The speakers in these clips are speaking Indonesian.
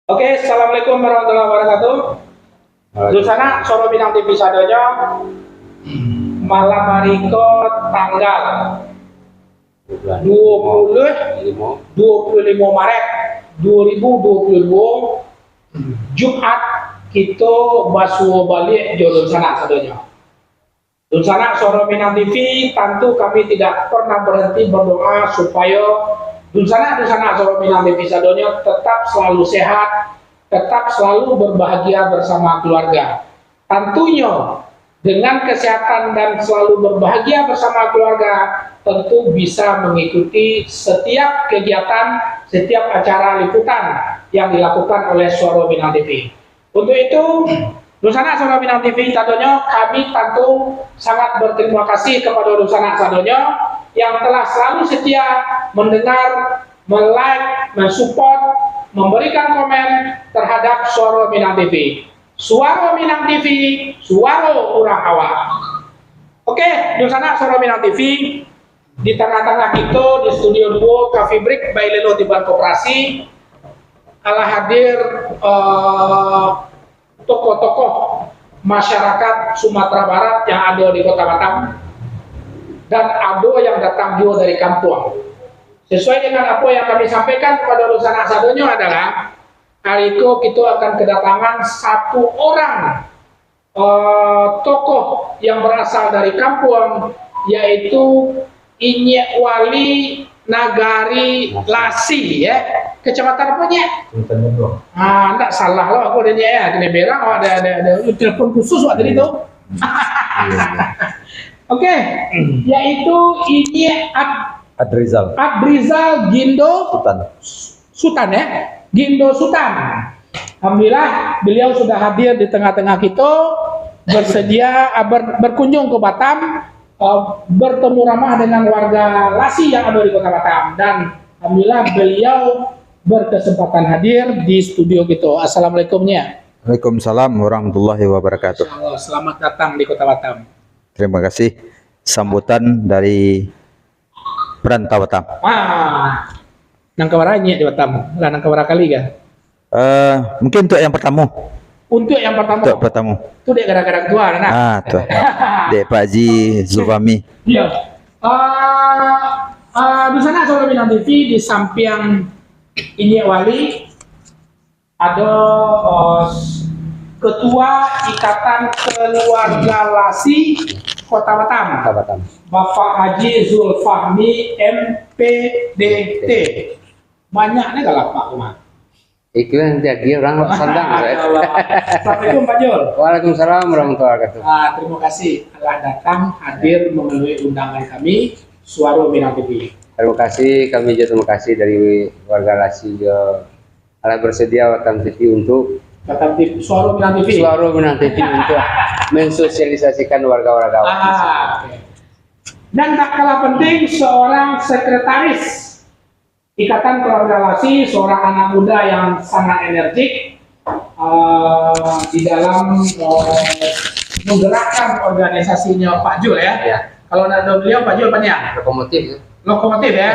Oke, assalamualaikum warahmatullahi wabarakatuh. Dusana Soro Minang TV sadonya malam hari ke tanggal 25 Maret 2022 Jumat kita basuh balik jodoh sana sadonya. Dusana Soro Minang TV tentu kami tidak pernah berhenti berdoa supaya Dusana Soro Minang TV sadonya tetap selalu sehat, tetap selalu berbahagia bersama keluarga. Tentunya dengan kesehatan dan selalu berbahagia bersama keluarga, tentu bisa mengikuti setiap kegiatan, setiap acara liputan yang dilakukan oleh Soro Minang TV. Untuk itu, Dusana Soro Minang TV tentunya kami tentu sangat berterima kasih kepada Dusana Sadonya yang telah selalu setia mendengar, like, mensupport, memberikan komen terhadap Soro Minang TV. Suara Minang TV, suara orang awak. Oke, Dusana Soro Minang TV di tengah-tengah kita di studio 2 Cafe Break by Lelo Tiban Koperasi ala hadir tokoh-tokoh masyarakat Sumatera Barat yang ada di Kota Batam dan ada yang datang juga dari kampung. Sesuai dengan apa yang kami sampaikan kepada Dusana Sadonya adalah hari itu kita akan kedatangan satu orang tokoh yang berasal dari kampung, yaitu Inyek Wali Nagari Lasi, ya. Kecamatan apa nya? Enggak salah loh, aku ada ya, kena berang, ada telepon khusus waktu itu. Oke, yaitu Inyek Adrizal Gindo Sultan ya, Gindo Sultan. Alhamdulillah beliau sudah hadir di tengah-tengah kita, bersedia berkunjung ke Batam, bertemu ramah dengan warga Lasi yang ada di Kota Batam, dan alhamdulillah beliau berkesempatan hadir di studio kita. Assalamualaikumnya. Waalaikumsalam warahmatullahi wabarakatuh. Selamat datang di Kota Batam. Terima kasih sambutan dari Perantau Batam. Wah, nang kawaranya di Batam. Lah nang kawara kali kan? Mungkin untuk yang pertama. Untuk yang pertama. Untuk pertama. Itu dek gara-gara tua, nah. Tuh. Dek Pak Haji Zulfahmi. Iya. Di sana Soro Minang TV di samping Inyek Wali ada Ketua Ikatan Keluarga Lasi Kota Batam. Bapak Haji Zulfahmi MPDT. Banyaknya gak lah Pak Umar? Itu yang jadi orang sandang. Assalamualaikum Pak Jul. Waalaikumsalam warahmatullahi wabarakatuh. Terima kasih telah datang hadir memenuhi undangan kami Suara Minang TV. Terima kasih, kami juga terima kasih dari warga Lasi telah bersedia Batam TV untuk Suara Minang TV. Suara Minang TV untuk mensosialisasikan warga-warga. Okay. Dan tak kalah penting, seorang sekretaris Ikatan Keluarga Lasi, seorang anak muda yang sangat energik di dalam menggerakkan organisasinya Pak Jul ya. Kalau ada beliau Pak Jul apanya? Lokomotif ya.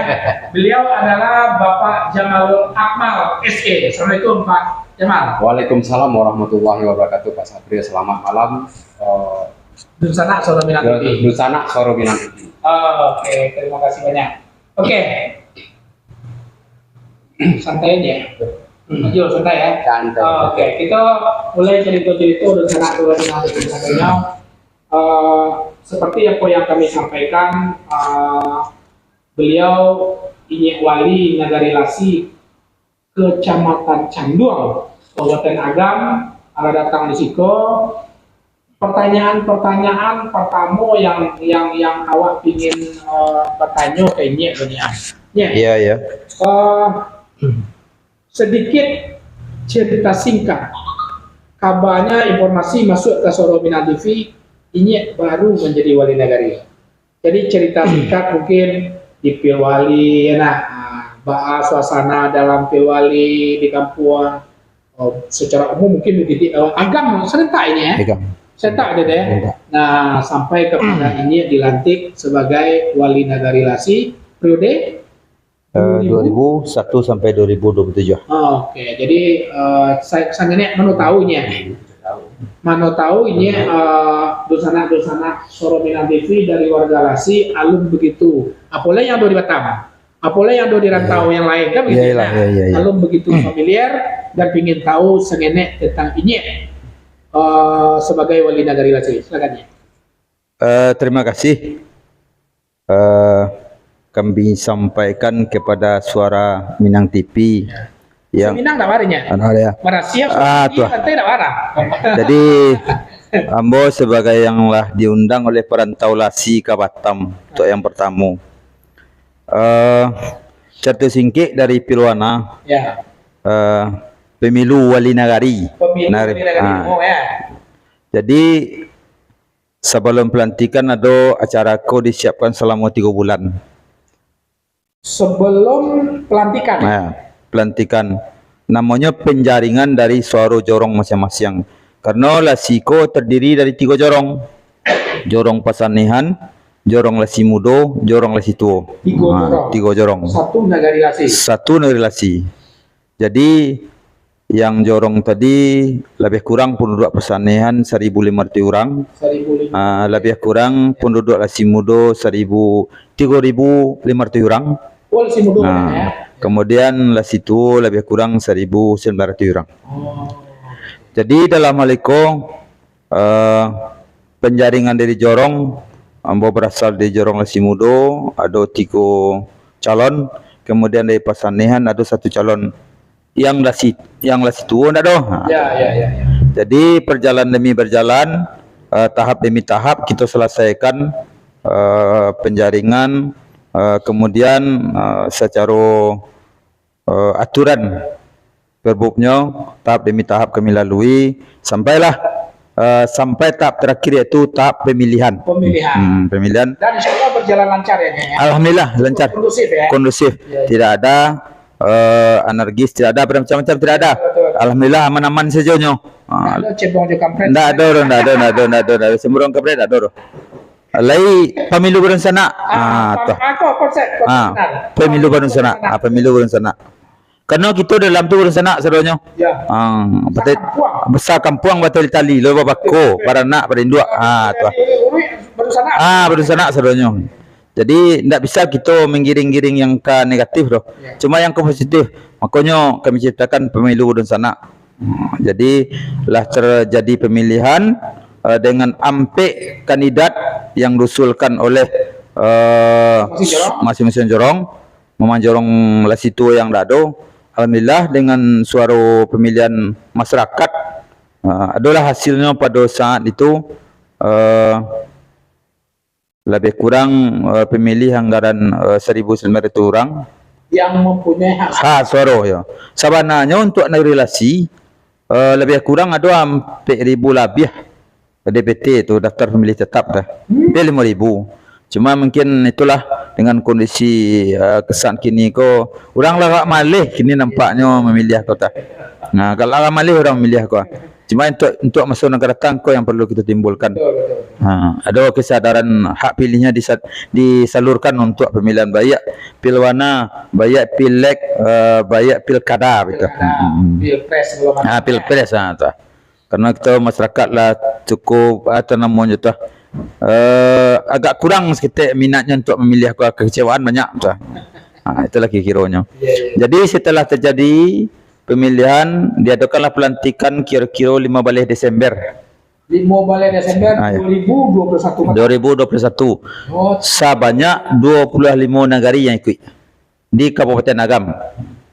Beliau adalah Bapak Jamalul Akmal SE. Assalamualaikum Pak Jamal. Waalaikumsalam warahmatullahi wabarakatuh Pak Satrio. Selamat malam. Dusana Soro Minang TV. Dusana Soro Minang TV. Oke, terima kasih banyak. Oke. Santai aja. Jul, santai ya. Santai. Oke, kita mulai cerita-cerita Dusana Soro Minang TV sadonya. Seperti apa yang kami sampaikan, beliau Inyek Wali Nagari Lasi Kecamatan Canduang, Kabupaten Agam, ada datang di Siko. Pertanyaan pertama yang awak ingin bertanya ke Inyek dunia. Iya. Sedikit cerita singkat. Kabarnya informasi masuk ke Soro Minang TV, Inyek baru menjadi wali nagari. Jadi cerita singkat mungkin di Pilwali, bahas suasana dalam Pilwali di kampung, secara umum mungkin begitu. Agam serentak ini ya. Serentak ada deh. Nah, sampai kepada ini dilantik sebagai wali nagari Lasi periode 2001 sampai 2027. Oke, jadi saya ini mau tahunya. Mano tahu ini dosana Sorominan TV dari warga Lasi alum begitu. Apalagi yang do di Batam, apalagi yang do di rantau yang lain kan begitu. Iya. Alum begitu familiar dan ingin tahu sengenek tentang ini sebagai wali nagari Lasi. Silakan ya. Terima kasih. Kami sampaikan kepada Suara Minang TV yang Minang tak warnya. ya. Marasia tuh. nanti tak warah. Jadi ambo sebagai yang lah diundang oleh perantau Lasi ke Batam untuk yang pertama. Cerita singkit dari Pilwana. Ya. Pemilu wali nagari. Pemilu wali nagari. Ya. Jadi sebelum pelantikan ada acara ko disiapkan selama 3 bulan. Sebelum pelantikan. Nah, pelantikan namanya penjaringan dari suara jorong masing-masing. Karena Lasiko terdiri dari 3 jorong. Jorong Pasanihan, jorong Lasi Mudo, jorong Lasi Tuo. 3 jorong. Satu nagari Lasi. Satu nagari Lasi. Jadi yang jorong tadi lebih kurang penduduk Pasanihan 1.500 orang. 1.500. Lebih kurang penduduk Lasi Mudo 3.500 orang. Oh, Lasi Mudo ya. Kemudian Lasi Tuo lebih kurang 1.900 orang. Oh. Jadi dalam hal itu penjaringan dari jorong, ambo berasal dari jorong Lasi Mudo, ada 3 calon, kemudian dari Pasanihan ada 1 calon. Yang Lasi Tuo enggak ada. Ya. Jadi perjalanan demi berjalan, tahap demi tahap kita selesaikan penjaringan, kemudian secara aturan perbubnya tahap demi tahap kami lalui sampailah sampai tahap terakhir yaitu tahap pemilihan. Pemilihan. Dan insyaallah berjalan lancar ya kayaknya. Alhamdulillah lancar. Kondusif ya. Kondusif. Ya. Tidak ada anarkis, tidak ada macam-macam, tidak ada. Betul. Alhamdulillah aman-aman sejauhnya. Ada cebong di kampret. Tidak ada. Semurong kampret tidak ada. Lai pemilu berencana. Konsep. Pemilu berencana. Pemilu berencana. Karena kita dalam tu berencana sebenarnya. Ya. Besar kampung batal tali, lo babako, para nak, para induk. Tu. Berencana sebenarnya. Jadi tidak bisa kita menggiring-giring yang ke negatif doh. Ya. Cuma yang ke positif. Makanya kami ciptakan pemilu berencana. Jadi lah terjadi pemilihan dengan ampe kandidat yang diusulkan oleh masing-masing jorong, jorong Lasi Tuo yang dado. Alhamdulillah dengan suara pemilihan masyarakat adalah hasilnya pada saat itu lebih kurang pemilih anggaran 1.900 orang yang mempunyai hak suara ya. Sebenarnya untuk negeri Lasi lebih kurang ada hampir 1.000 lebih DPT itu daftar pemilih tetap dah. 5.000. Cuma mungkin itulah dengan kondisi kesan kini ko orang lah malih kini nampaknya memilih kota. Nah, kalau orang malih orang memilih ko. Cuma untuk masuk negara datang ko yang perlu kita timbulkan. Ada kesadaran hak pilihnya disalurkan untuk pemilihan bayak pilwana, bayak pilek, bayak pilkada gitu. Pilpres belum ada. Pilpres tu. Karena kita masyarakat lah cukup namanya tu. Agak kurang sedikit minatnya untuk memilih kekecewaan banyak tu. Itulah kira-kiranya. Jadi setelah terjadi pemilihan diadakanlah pelantikan kira-kira 15 Desember. 15 Desember 2021. Sebanyak 25 nagari yang ikut di Kabupaten Agam.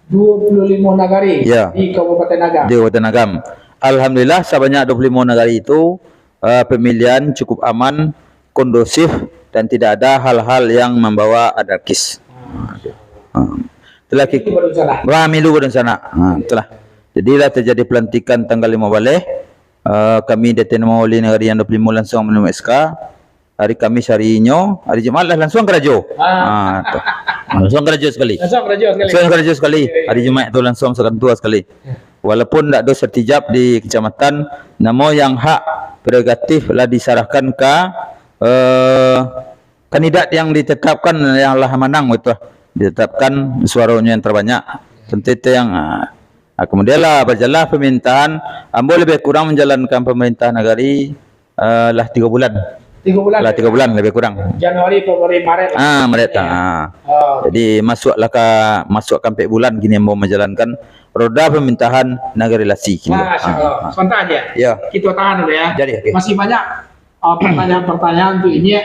25 nagari di Kabupaten Agam. Di Kabupaten Agam. Alhamdulillah sebanyak 25 nagari itu pemilihan cukup aman, kondusif dan tidak ada hal-hal yang membawa anarkis. Itulah pemilu berencana. Itulah. Jadilah terjadi pelantikan tanggal 15. Kami diterima oleh negara yang 25 langsung menerima SK. Hari Kamis harinya, hari Jumaat lah langsung kerajo. Langsung kerajo sekali. Hari Jumaat itu langsung sekantua sekali. Walaupun tidak ada sertijab di kecamatan, namun yang hak prerogatif lah diserahkan ke kandidat yang ditetapkan yang lah menang itu ditetapkan suaranya yang terbanyak. Tentu itu yang kemudianlah berjalan pemerintahan. Ambo lebih kurang menjalankan pemerintahan negari lah 3 bulan. 3 bulan. Lah 3 bulan lebih kurang. Januari, Februari, Maret. Maret. Oh. Jadi masuk sampai bulan gini mau menjalankan roda pemerintahan negara relasi. Masya Allah. Sebentar aja. Ya. Kita tahan dulu ya. Jadi, oke. Masih banyak pertanyaan-pertanyaan untuk ini.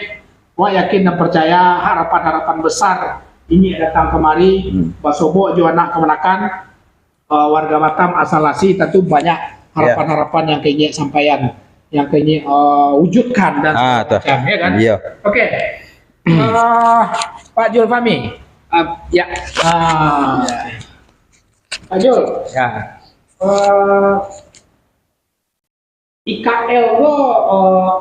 Wah yakin dan percaya harapan-harapan besar ini datang kemari. Basobo juga anak kemenakan warga Batam asal Lasi tentu banyak harapan-harapan yang kayaknya sampaian, yang kayaknya wujudkan dan macam ya kan. Iya. Oke. Pak Jul Fahmi. Ya. Pak Jul. Ya. IKL lo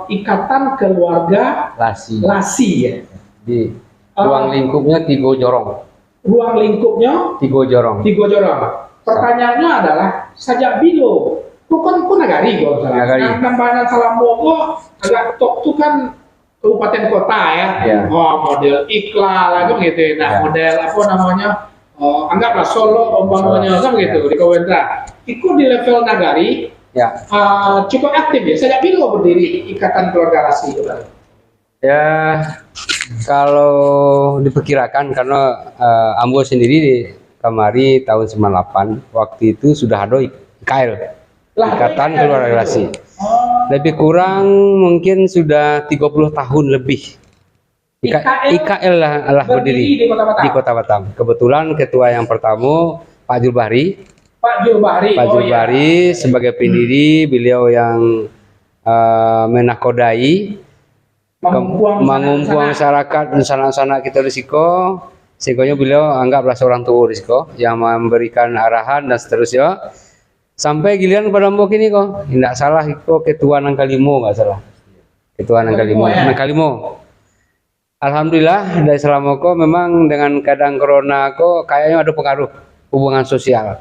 Ikatan Keluarga Lasi. Lasi ya. Di ruang lingkupnya Tigo Jorong. Ruang lingkupnya Tigo Jorong. Tigo Jorong. Pertanyaannya adalah sajak bilo. Bukan nagari kok salah. Nagari. Nambahan Salambogo agak tok tuh kan kabupaten kota ya. Ya. Model Iqlal lah gitu ya. Nah, Ya. model apa namanya? Anggaplah Solo umpamanya kan gitu di Kawentra. Itu di level nagari Ya. cukup aktif ya. Sajak bilo berdiri Ikatan Keluarga Lasi itu kan. Ya, kalau diperkirakan karena Ambo sendiri di kemari tahun 98, waktu itu sudah ada IKL, Ikatan Keluarga Lasi. Lebih kurang mungkin sudah 30 tahun lebih. IKL lah berdiri di Kota Batam. Kebetulan ketua yang pertama Pak Julbahri. Pak Julbahri. Pak Julbahri sebagai pendiri, beliau yang menakodai mengumpuang masyarakat sanak-sanak kita risiko, sehingga beliau anggaplah seorang tua risiko yang memberikan arahan dan seterusnya sampai giliran pada mbok ini kok tidak salah kok ketua nang kalimo, nggak salah ketua nang kalimo. Alhamdulillah dari selama kok memang dengan keadaan corona kok kayaknya ada pengaruh hubungan sosial.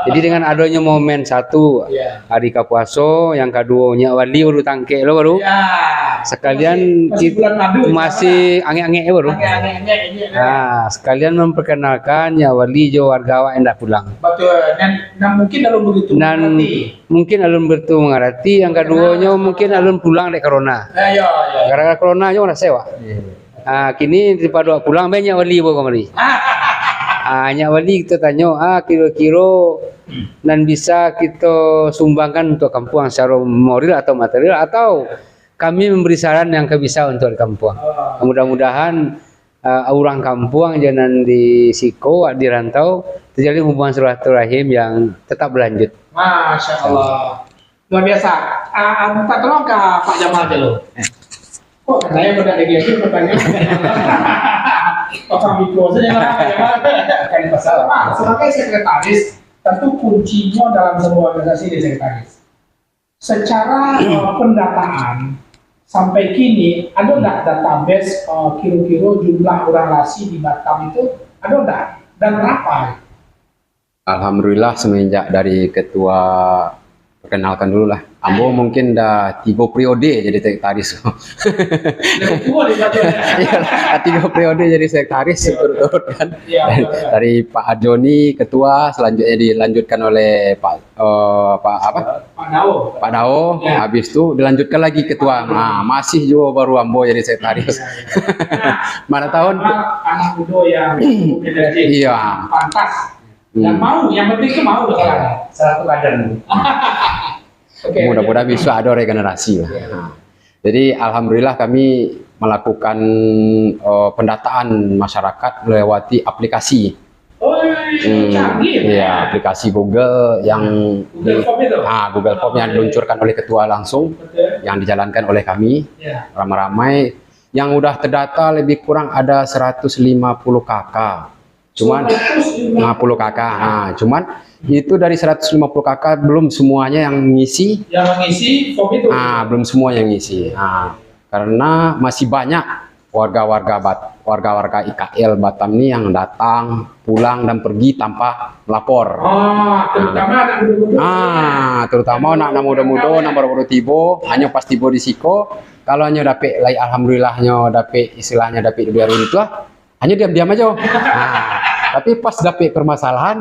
Jadi dengan adanya momen satu hari Kapuaso, yang keduanya wali udah tangke lo baru. Sekalian masih ange-ange baru. Nah, sekalian memperkenalkan ya wali jo warga yang hendak pulang. Betul. Dan mungkin alun begitu mengerti. Mungkin alun begitu mengerti. Yang keduanya mungkin alun pulang dari corona. Gara-gara corona aja udah sewa. Nah, kini daripada pulang banyak wali bawa kemari. Hanya wali kita tanya, kira-kira dan bisa kita sumbangkan untuk kampung secara moral atau material, atau kami memberi saran yang bisa untuk di kampung. Mudah-mudahan orang kampung jangan di siko, di rantau, terjadi hubungan silaturahim yang tetap berlanjut. Masya Allah. Luar biasa. Minta tolong ke Pak Jamal dulu. Kok katanya udah ada lagi pertanyaan? Pasang mikro saja lah, kan masalah. Sebagai sekretaris, tentu kuncinya dalam sebuah organisasi di sekretaris. Secara pendataan sampai kini ada nggak database kira-kira jumlah orang Lasi di Batam itu ada nggak dan berapa? Alhamdulillah semenjak dari ketua, perkenalkan dulu lah. Ambo mungkin dah 3 periode jadi sekretaris. Ketua di Batam. Iya, 3 periode jadi sekretaris turut-turut kan. Dari Pak Adjoni ketua, selanjutnya dilanjutkan oleh Pak Dao. Pak Dao, habis itu dilanjutkan lagi ketua. Nah, masih juga baru Ambo jadi sekretaris. Mana tahun? Anak muda yang energi. Iya. Pantas. Dan mau, yang penting itu mau salah satu kader. Mudah-mudahan bisa ada regenerasi lah. Jadi alhamdulillah kami melakukan pendataan masyarakat melewati aplikasi. Canggih. Iya, aplikasi Google yang Google Form yang diluncurkan oleh ketua langsung, yang dijalankan oleh kami ramai-ramai, yang udah terdata lebih kurang ada 150 KK. Cuman 50 KK. Cuman itu dari 150 KK belum semuanya yang ngisi. Yang mengisi form itu. Belum semua yang ngisi. Karena masih banyak warga-warga IKL Batam ini yang datang, pulang dan pergi tanpa lapor. Terutama anak muda-muda. Terutama anak muda-muda, anak baru tiba, hanya pas tiba di siko. Kalau hanya dapat, alhamdulillahnya dapat istilahnya dapat 2 hari itu lah. hanya diam-diam aja. Tapi pas dapet permasalahan,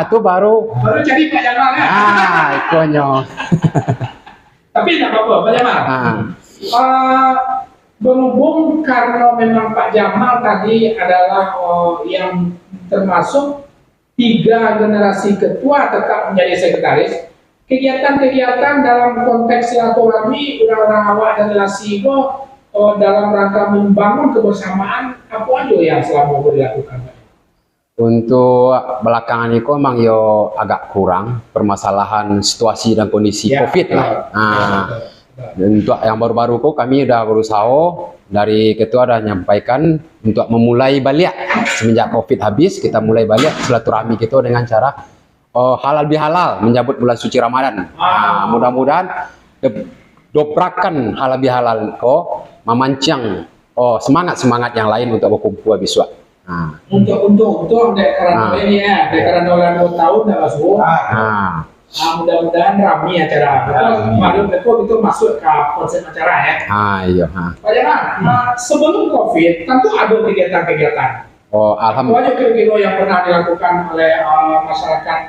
itu baru jadi Pak Jamal ya. ikonya. Tapi tidak apa-apa, Pak Jamal. Berhubung karena memang Pak Jamal tadi adalah yang termasuk 3 generasi ketua tetap menjadi sekretaris, kegiatan-kegiatan dalam konteks silaturahmi orang-orang awak dan Lasigo dalam rangka membangun kebersamaan apa aja yang selama dilakukan? Untuk belakangan itu memang yo agak kurang permasalahan situasi dan kondisi COVID lah. Untuk yang baru-baru kok kami udah berusaha dari ketua udah menyampaikan untuk memulai balik semenjak COVID habis, kita mulai balik silaturahmi kita dengan cara halal bihalal menyambut bulan suci Ramadan. Mudah-mudahan dobrakan halal bihalal kok memancang semangat yang lain untuk berkumpul besok. Untuk karena ini ya, karena 2 tahun dah masuk. Mudah-mudahan ramai acara. Maklum itu masuk ke konsep acara ya. Iya. Pak Jamal, sebelum COVID tentu ada kegiatan-kegiatan. Alhamdulillah. Apa aja kira-kira yang pernah dilakukan oleh masyarakat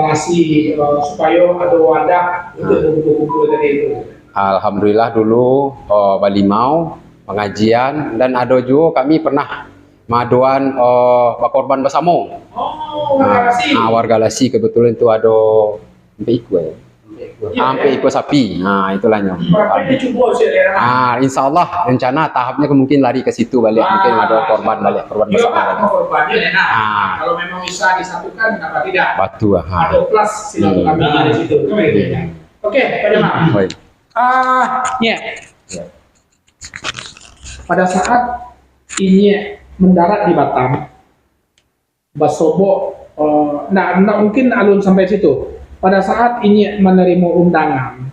Lasi supaya ada wadah untuk kumpul-kumpul tadi itu? Alhamdulillah dulu Balimau pengajian dan ada juga kami pernah maduan korban bersama. Warga Lasi kebetulan itu ada sampai ikut sapi. Itulah nyom. Insya Allah rencana tahapnya mungkin lari ke situ balik, mungkin ada korban bersama. Kalau memang bisa disatukan kenapa tidak? Batu. Ada plus silaturahmi di situ. Oke, Pak Jamal. Pada saat ini mendarat di Batam, Basobo, mungkin alun sampai situ. Pada saat ini menerima undangan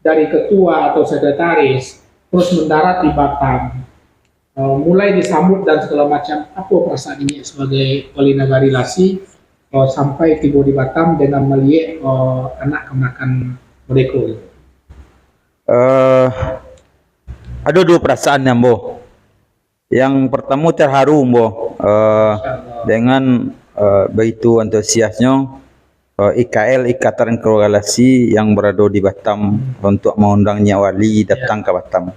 dari ketua atau sekretaris, terus mendarat di Batam, mulai disambut dan segala macam. Apa perasaan ini sebagai wali negari Lasi sampai tiba di Batam dengan melihat anak-anakan mereka? Ada 2 perasaan yang Bo. Yang pertama terharu Bo, dengan begitu antusiasnya IKL Ikatan Keluarga Lasi yang berada di Batam untuk mengundangnya wali datang ke Batam.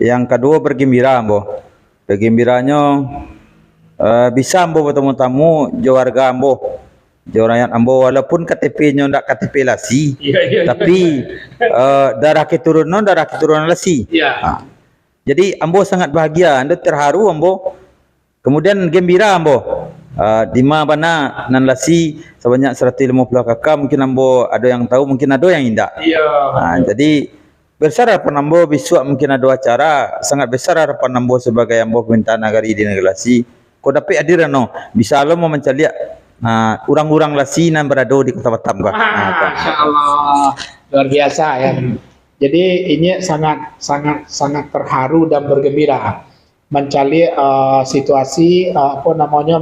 Yang kedua bergembira Bo. Bergembiranya bisa Ambo bertemu tamu warga Ambo, rakyat Ambo, walaupun KTP-nya ndak KTP Lasi, tapi darah keturunan Lasi. Jadi Ambo sangat bahagia, Anda terharu Ambo. Kemudian gembira Ambo. Di mana nan Lasi sebanyak 150 kakak, mungkin Ambo ada yang tahu, mungkin ada yang tidak. Jadi besar harapan Ambo besok mungkin ada acara, sangat besar harapan Ambo sebagai Ambo peminta nagari di negeri Lasi. Kau dapat hadir bisa lo mau mencari orang-orang Lasi yang berada di Kota Batam. Masya Allah, luar biasa ya. Jadi ini sangat terharu dan bergembira mencari situasi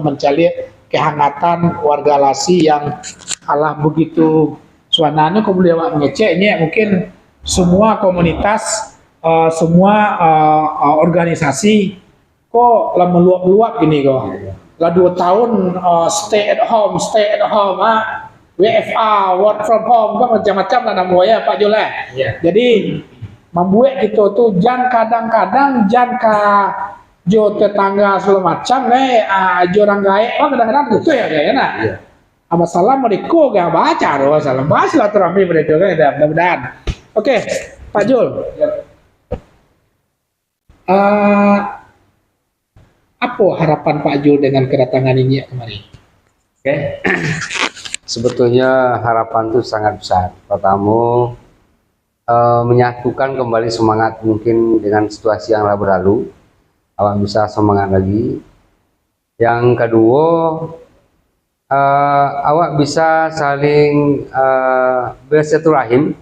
mencari kehangatan warga Lasi yang Allah begitu suananya. Kemudian mengeceknya mungkin semua komunitas, semua organisasi kok lah meluap-luap gini kok. Lah 2 tahun stay at home, WFA, work from home, kan macam-macam lah namanya Pak Jole. Jadi membuat gitu tuh jangan kadang-kadang jo tetangga segala macam jo orang gaek, kadang-kadang gitu ya kayaknya. Masalah mereka gak baca loh, salah bahas silaturahmi mereka kan, mudah-mudahan. Oke, Pak Jul. Apa harapan Pak Jul dengan kedatangan ini kemarin? Sebetulnya harapan itu sangat besar. Pertama, menyatukan kembali semangat mungkin dengan situasi yang berlalu. Awak bisa semangat lagi. Yang kedua, awak bisa saling bersilaturahim.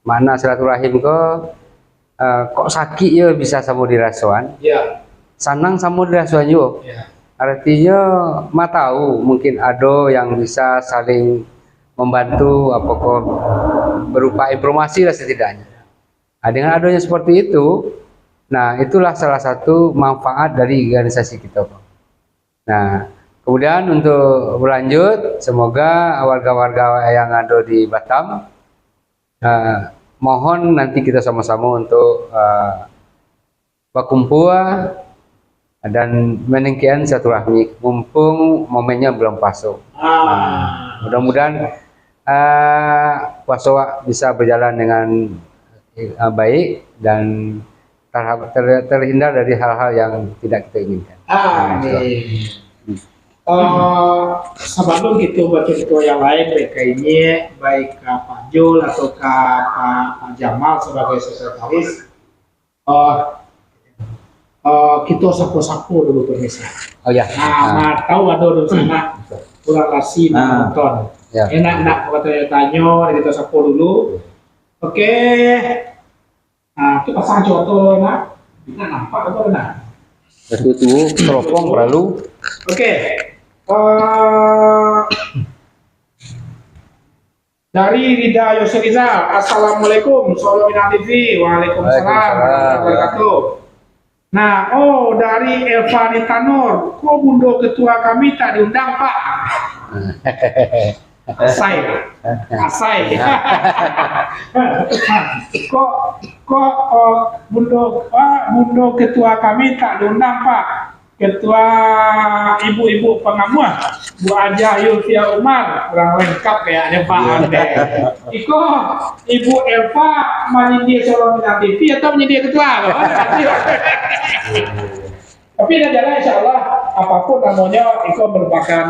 Mana silaturahim kok sakit ya bisa sama dirasuan. Sanang sama dirasuan juga. Artinya tahu mungkin ada yang bisa saling membantu apakah berupa informasi lah setidaknya. Dengan adanya seperti itu Nah, itulah salah satu manfaat dari organisasi kita, Pak. Nah, kemudian untuk berlanjut, semoga warga-warga yang ada di Batam, mohon nanti kita sama-sama untuk berkumpul dan meningkatkan silaturahmi, mumpung momennya belum pasok. Mudah-mudahan puasa bisa berjalan dengan baik dan terhindar dari hal-hal yang tidak kita inginkan. Sebelum gitu bagi ketua yang lain, baik ini, baik Pak Jul atau Pak Jamal sebagai sekretaris, kita sapu-sapu dulu permisi. Oh ya. Nah, tahu ada di sana kurang kasih nonton. Ya. Enak kalau tanya, kita sapu dulu. Oke. Nah, kita pasang contoh, nak. Kita nampak atau benar? Betul, teropong perlu. Oke. Dari Rida Yosef Rizal, Assalamualaikum, Solo Minang TV, Waalaikumsalam warahmatullahi wabarakatuh. Nah, dari Elva Nitanor, kok bundo ketua kami tak diundang, Pak? Asai. Kok bundo ketua kami tak diundang, Pak? Ketua ibu-ibu pengamuan, Bu Aja Yulfia Umar, kurang lengkap kayaknya Pak Ande. Iko, Ibu Elva menyedia Solo Minang TV atau menyedia ketua? Tapi ada jalan, insya Allah apapun namanya, Iko merupakan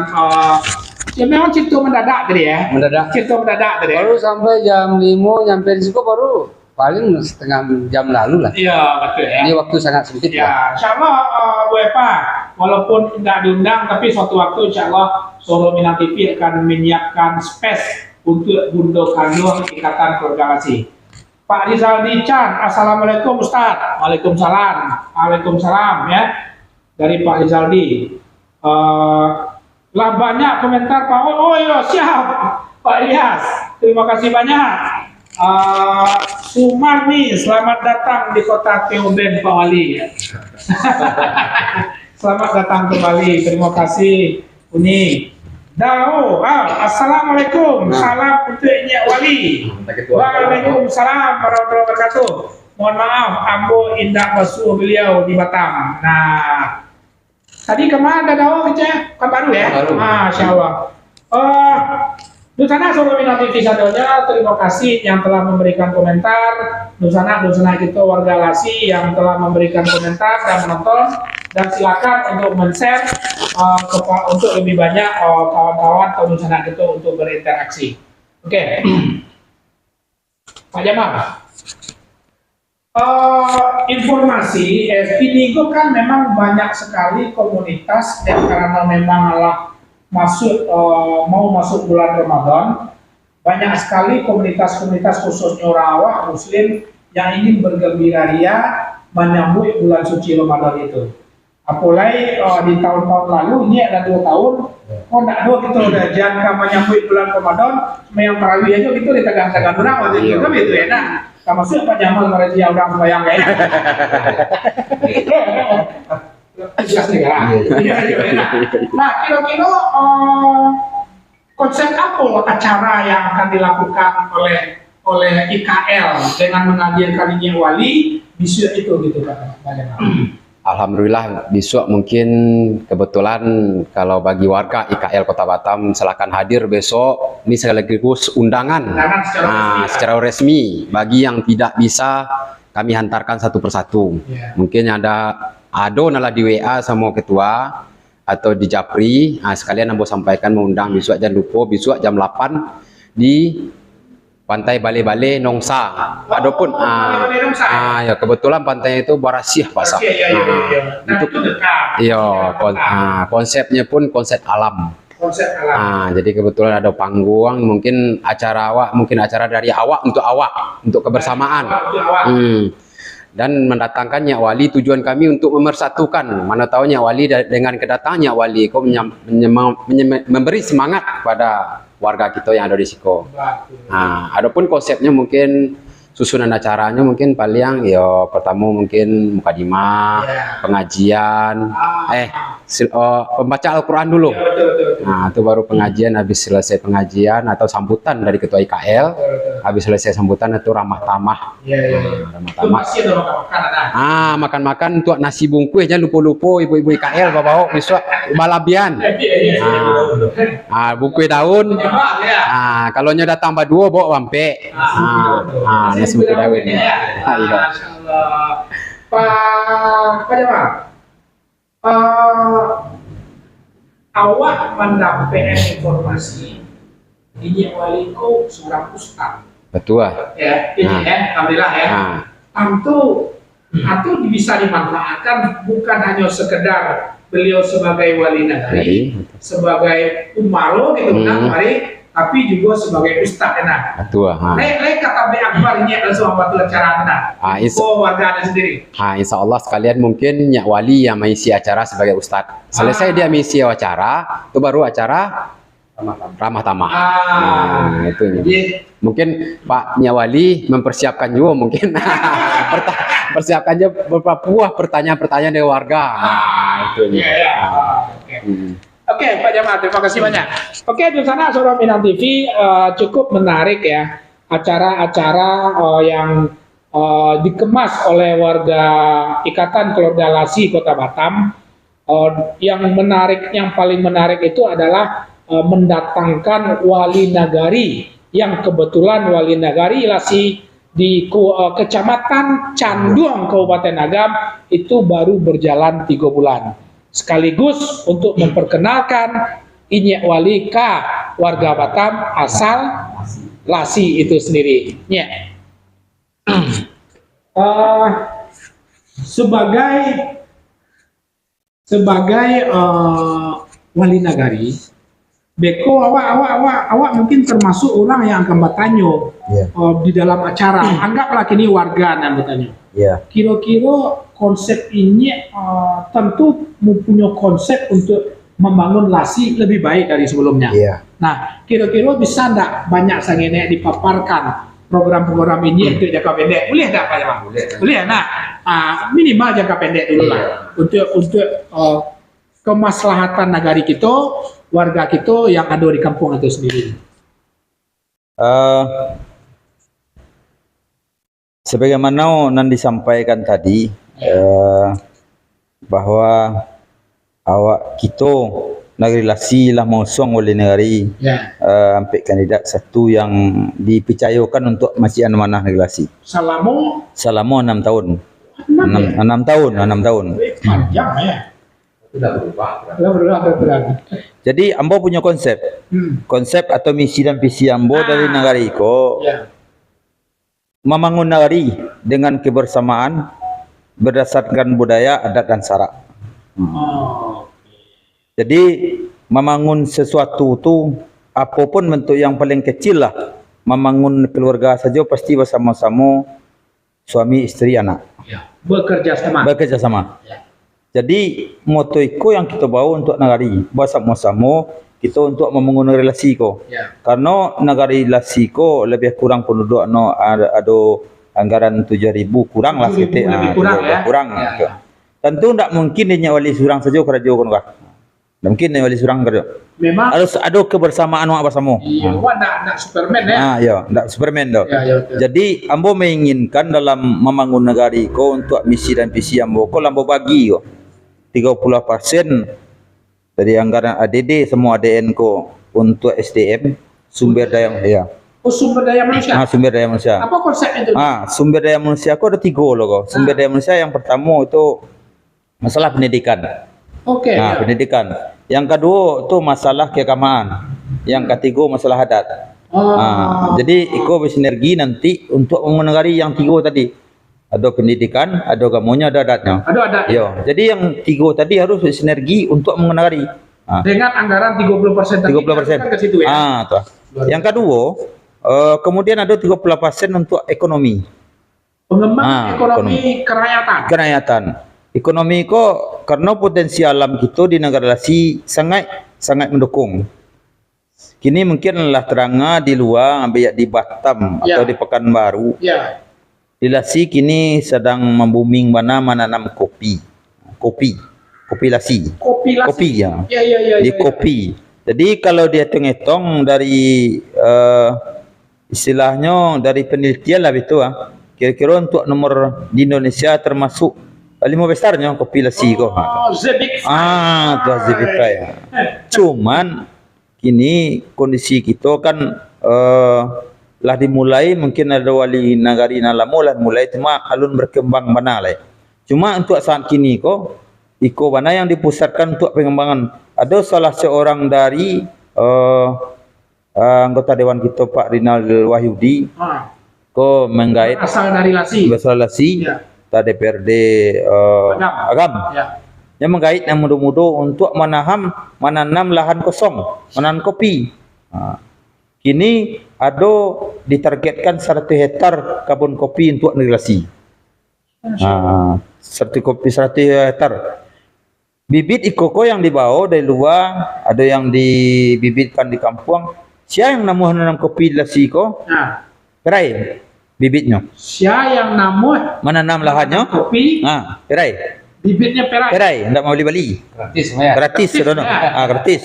ya memang cipta mendadak tadi ya. Mendadak. Cipta mendadak tadi. Baru sampai jam 5 nyampe di situ baru paling setengah jam lalu lah. Iya betul ya. Ini waktu sangat sedikit ya. Insya Allah Bu Eva, walaupun tidak diundang tapi suatu waktu insya Allah Solo Minang TV akan menyiapkan space untuk Bundo Kandung Ikatan Keluarga Kasih. Pak Rizaldi Chan, Assalamualaikum Ustaz. Waalaikumsalam. Waalaikumsalam ya. Dari Pak Rizaldi. Lah banyak komentar Pak. Oh iya siap Pak Ilyas. Terima kasih banyak. Sumarni, selamat datang di kota Teuben Pak Wali. Selamat datang kembali. Terima kasih Uni. Dao, Assalamualaikum. Salam untuk Nyak Wali. Waalaikumsalam warahmatullahi wabarakatuh. Mohon maaf, Ambo indah basuh beliau di Batam. Nah, tadi kemana Dao kecil? Kan baru ya? Baru. Masya Allah. Nusana Solo Minang TV sadonya, terima kasih yang telah memberikan komentar. Nusana kita warga Lasi yang telah memberikan komentar dan menonton. Dan silakan untuk men-share untuk lebih banyak kawan-kawan atau Nusana kita untuk berinteraksi. Oke. Pak Jamal. Informasi Vinigo kan memang banyak sekali komunitas yang karena memang mau masuk bulan Ramadan, banyak sekali komunitas-komunitas khususnya orang awak Muslim yang ingin bergembira ria menyambut bulan suci Ramadan itu. Apalagi di tahun-tahun lalu ini ada 2 tahun, tidak kita udah jangka menyambut bulan Ramadan, yang terawih aja gitu ditegang-tegang orang waktu itu kan itu ya. Nah, termasuk Pak Jamal mereka orang sembahyang kayak. Nah, kira-kira konsep apa acara yang akan dilakukan oleh IKL dengan menghadirkan Nyak Wali besok itu gitu Pak Jamal? Alhamdulillah besok mungkin kebetulan kalau bagi warga IKL Kota Batam silakan hadir besok. Ini sekaligus undangan secara resmi. Bagi yang tidak bisa kami hantarkan satu persatu. Mungkin ada nala di WA sama ketua atau di Japri. Sekalian Ambo sampaikan mengundang besok, jangan lupa besok jam 8 di Pantai Bale-Bale Nongsa. Adapun ya kebetulan pantai itu Barasiah Pak Saf. Konsepnya pun konsep alam. Jadi kebetulan ada panggung, mungkin acara dari awak untuk kebersamaan. Dan mendatangkan Nyak Wali, tujuan kami untuk memersatukan. Mana tahu Nyak Wali dengan kedatangan Nyak Wali kau memberi semangat kepada warga kita yang ada di Siko. Adapun konsepnya mungkin susunan acaranya mungkin paling ya pertama mungkin mukadimah, pengajian, pembaca Al-Quran dulu. Nah, itu baru pengajian, habis selesai pengajian atau sambutan dari ketua IKL, habis selesai sambutan itu ramah tamah. Ramah tamah. Makan-makan untuk nasi bungkus, jangan lupa-lupa ibu-ibu IKL bawa besok balabian. Bungkus daun. Kalau nya datang berdua bawa wampe. Nasi bungkus daun. Pak Jamal, awak mendapatkan informasi ini waliku seorang ustaz. Betul. Ya, ini alhamdulillah ya. Tentu bisa dimanfaatkan bukan hanya sekedar beliau sebagai wali negari, sebagai umaro gitu mari, tapi juga sebagai ustaz enak. Betul. Lek kata Be Akbar ini adalah suatu acara enak. Warga sendiri. Insya Allah sekalian mungkin Nyak Wali yang mengisi acara sebagai ustaz. Selesai dia mengisi acara, itu baru acara ramah tamah. Itu mungkin Pak Nyak Wali mempersiapkan juga mungkin persiapkannya beberapa buah pertanyaan-pertanyaan dari warga. Itu. Oke, Pak Jamal, terima kasih banyak. Oke, di sana Suara Minang TV cukup menarik ya, acara-acara yang dikemas oleh warga Ikatan Keluarga Lasi Kota Batam. Yang menarik, yang paling menarik itu adalah mendatangkan wali nagari yang kebetulan wali nagari Lasi di Kecamatan Canduang Kabupaten Agam itu baru berjalan 3 bulan. Sekaligus untuk memperkenalkan Inyek Wali K warga Batam asal Lasi itu sendiri. Sebagai wali nagari, Beko awak mungkin termasuk orang yang akan bertanya di dalam acara. Anggaplah kini warga yang bertanya. Kira-kira konsep ini tentu mempunyai konsep untuk membangun Lasi lebih baik dari sebelumnya. Nah, kira-kira bisa enggak banyak sanggenya dipaparkan program-program ini untuk jangka pendek? Boleh enggak Pak Jamal? Boleh. Nah, minimal jangka pendek dulu lah untuk kemaslahatan negari kita, warga kita yang ada di kampung itu sendiri. Sebagaimana nan disampaikan tadi, bahwa awak kita negeri Lasi lah mengusung oleh negari sampai kandidat satu yang dipercayakan untuk masih amanah negeri Lasi. Selama 6 tahun. 6 tahun. Panjang ya. Sudah berubah. Jadi ambo punya konsep. Konsep atau misi dan visi ambo dari negari ko. Membangun negari dengan kebersamaan berdasarkan budaya, adat dan syarak. Jadi membangun sesuatu itu apapun bentuk yang paling kecil lah. Membangun keluarga saja pasti bersama-sama suami, istri, anak. Bekerja sama. Jadi moto itu yang kita bawa untuk negari. Bersama-sama kita untuk membangun relasi ko. Karena negari Lasi ko lebih kurang penduduk ada anggaran 7.000 kurang lah kita. Kurang. Tentu tidak mungkin dia wali surang saja kerja kon kah. Mungkin dia wali surang kerja. Memang harus ada kebersamaan bersama. Iya, enggak Superman ya. Enggak Superman dah. Jadi ambo menginginkan dalam membangun negari ko untuk misi dan visi ambo ko lambo bagi ko 30% dari anggaran ADD semua ADN ko untuk SDM sumber daya sumber daya manusia. Sumber daya manusia. Apa konsepnya itu? Sumber daya manusia ko ada 3 loh ko. Sumber daya manusia yang pertama itu masalah pendidikan. Pendidikan. Yang kedua itu masalah keagamaan. Yang ketiga masalah adat. Jadi iko bersinergi nanti untuk menegari yang 3 tadi. Ada pendidikan, ada agamanya, ada adatnya. Jadi yang 3 tadi harus bersinergi untuk mengenari. Dengan anggaran 30% tadi. 30% kan ke situ ya. Yang kedua, kemudian ada 30% untuk ekonomi. Pengembangan ekonomi kerakyatan. Ekonomi kok karena potensi alam kita di negara Lasi sangat mendukung. Kini mungkin lah terangnya di luar, ambil di Batam atau di Pekanbaru. di Lasi kini sedang membuming mana menanam kopi. Kopi Lasi. Kopi Lasi. Kopi ya. Ya. Di kopi. Jadi kalau dia hitung dari istilahnya dari penelitian lah itu kira-kira untuk nomor di Indonesia termasuk 5 besarnya kopi Lasi kok. Zebik. Tuh Zebik ya. Cuman kini kondisi kita kan lah dimulai mungkin ada wali nagari nalamo lah mulai cuma alun berkembang mana lah. Cuma untuk saat kini kok iko mana yang dipusatkan untuk pengembangan. Ada salah seorang dari anggota dewan kita Pak Rinal Wahyudi ko menggait asal dari Lasi. Asal Lasi. Ya. Ta DPRD Agam. Ya. Yang menggait yang muda-muda untuk menanam lahan kosong, menanam kopi. Kini ada ditargetkan 100 hektar kebun kopi untuk negeri Lasi. 100 hektar. Bibit ikoko yang dibawa dari luar, ada yang dibibitkan di kampung. Siapa yang nanam kopi Lasi ko? Perai bibitnya. Siapa yang menanam lahannya? Kopi. Perai. Bibitnya perai. Perai, tidak mau beli. Gratis, gratis.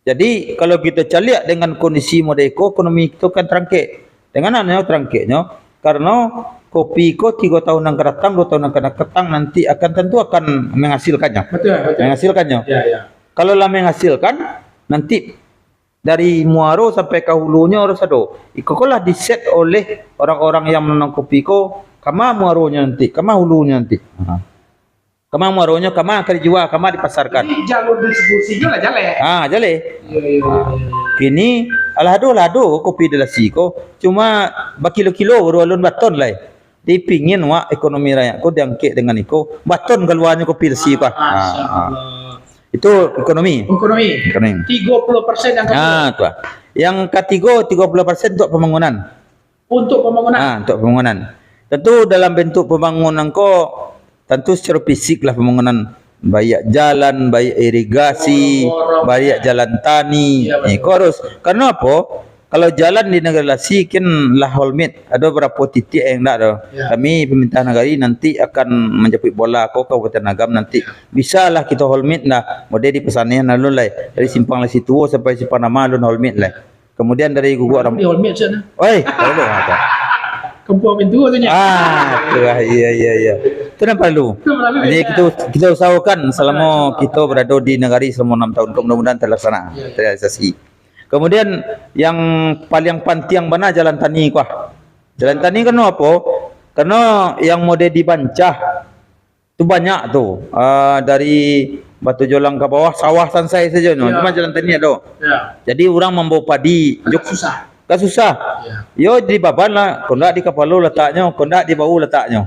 Jadi kalau kita lihat dengan kondisi modeko ekonomi itu kan terangkit. Dengan ananya terangkitnya karena kopi ko 3 tahun yang akan datang, 2 tahun yang akan datang nanti akan tentu akan menghasilkannya. Betul. Menghasilkannya. Ya. Kalau lah menghasilkan nanti dari muaro sampai ke hulunya harus ada. Ikolah diset oleh orang-orang yang menanam kopi ko, kama muaronya nanti, kama hulunya nanti. Kama muaronya, kama akan dijual, kama dipasarkan. Jadi jalur distribusinya lah jale. Jale. Kini alado kopi di Lasi ko, cuma bakilo-kilo alun baton lah. Dia pingin ekonomi rakyat ko diangkit dengan iko, baton keluarnya kopi Lasi ko. Itu ekonomi. 30% yang kedua. Tuh. Yang ketiga 30% untuk pembangunan. Untuk pembangunan. Untuk pembangunan. Tentu dalam bentuk pembangunan tentu secara fisik lah pembangunan, baik jalan, baik irigasi, baik jalan tani. Harus. Karena apa? Kalau jalan di negara Lasi kan lah holmit, ada berapa titik yang tak ada. Kami pemerintah negari nanti akan menjepit bola Kabupaten Agam nanti. Bisalah kita holmit lah. Model di pesanian alun lah. Dari simpang Lasi Tua sampai simpang Nama alun holmit lah. Kemudian dari guguk di holmit sana. Perlu apa? Kampung Pintu tu nya. Iya. Itu yang perlu. Jadi kita usahakan selama kita berada di negari selama 6 tahun mudah-mudahan terlaksana, terrealisasi. Kemudian yang paling penting mana jalan tani kuah. Jalan tani kan apa? Karena yang mode dibancah itu banyak tuh. Dari Batu Jolang ke bawah sawah sansai saja cuma jalan tani ada. Jadi orang membawa padi susah. Susah. Yo di baban lah, kondak di kepala letaknya, kondak di bau letaknya.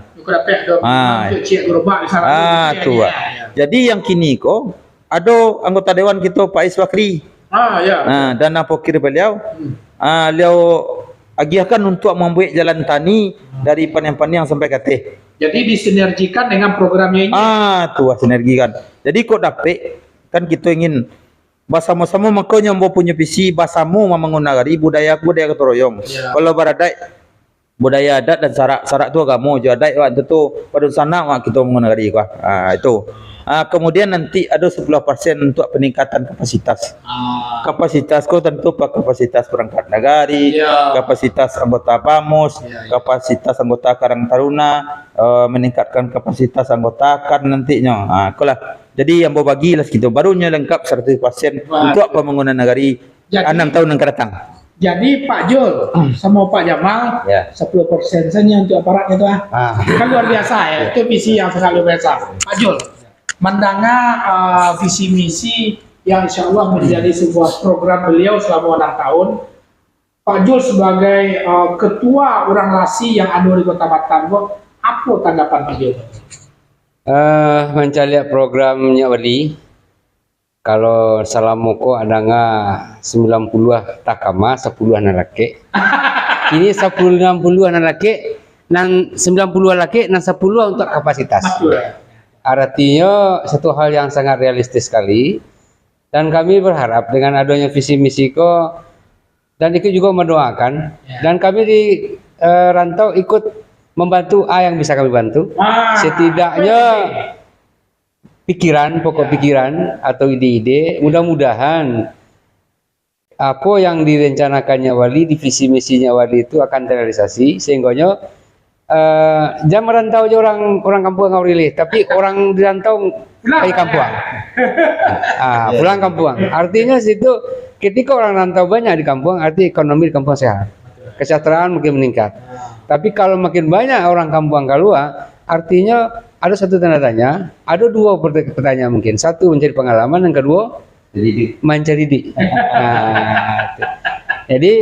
Tuh. Jadi yang kini ada anggota dewan kita Pak Iswakri. Dan apokir beliau beliau agiahkan untuk membuat jalan tani dari Panjang-Panjang sampai ke Teh. Jadi disinergikan dengan programnya ini. Tuh sinergikan. Jadi kok dapet kan kita ingin bersama-sama makanya mau punya visi bersama membangun negari budaya ketoroyong. Kalau baradai budaya adat dan sarak tu agama je adat tu pada sana kita membangun negari itu. Kemudian nanti ada 10% untuk peningkatan kapasitas. Kapasitas tentu kapasitas perangkat negari, kapasitas anggota PAMUS, kapasitas anggota Karang Taruna, meningkatkan kapasitas anggota KAN nantinya. Jadi yang berbagi lah kita barunya lengkap 100% untuk pembangunan negari 6 tahun yang akan datang. Jadi Pak Jul sama Pak Jamal 10% saja untuk aparatnya itu kan luar biasa ya. Itu visi yang sangat luar biasa. Pak Jul, mendengar visi misi yang insya Allah menjadi sebuah program beliau selama 6 tahun. Pak Jul sebagai ketua orang Lasi yang ada di Kota Batam, apa tanggapan Pak Jul? Mencari programnya Wali. Kalau salamuko ada 90 takama 10 anak laki. Ini 90 anak laki, nan 90 laki, nan 10 untuk kapasitas. Artinya satu hal yang sangat realistis sekali. Dan kami berharap dengan adanya visi misi dan ikut juga mendoakan. Dan kami di rantau ikut membantu yang bisa kami bantu. Setidaknya pikiran, pokok pikiran atau ide-ide, mudah-mudahan apa yang direncanakannya Wali, di visi misinya Wali itu akan terrealisasi, sehingga jangan merantau aja orang kampung Aureli, tapi orang dirantau kayak kampung. Pulang kampung. Artinya situ ketika orang rantau banyak di kampung, arti ekonomi di kampung sehat, kesejahteraan mungkin meningkat. Tapi kalau makin banyak orang kampung keluar, artinya ada satu tanda tanya, ada dua pertanyaan mungkin. Satu mencari pengalaman, yang kedua mencari didik. Jadi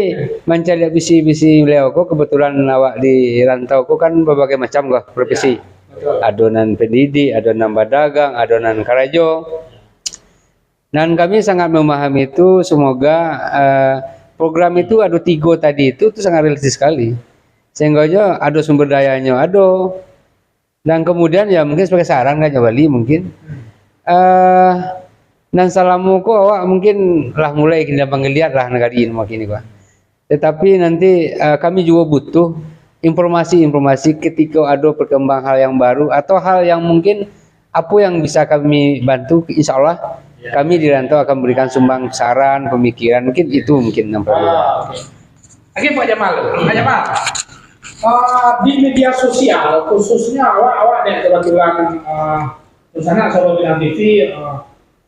mencari visi beliau kok, kebetulan awak di rantau kok kan berbagai macam kok profesi. Adonan pendidik, adonan pedagang, adonan karajo. Dan kami sangat memahami itu. Semoga program itu ada 3 tadi itu sangat realistis sekali. Sehingga aja ada sumber dayanya ada. Dan kemudian ya mungkin sebagai saran kan Wali mungkin. Dan salamu kok awak mungkin lah mulai kita panggil lah negari ini makin ini. Tetapi nanti kami juga butuh informasi-informasi ketika ada perkembangan hal yang baru atau hal yang mungkin apa yang bisa kami bantu, insya Allah kami di rantau akan memberikan sumbang saran, pemikiran, mungkin itu mungkin yang perlu. Oke Pak Jamal, di media sosial khususnya awak dan kebetulan misalnya saya bilang TV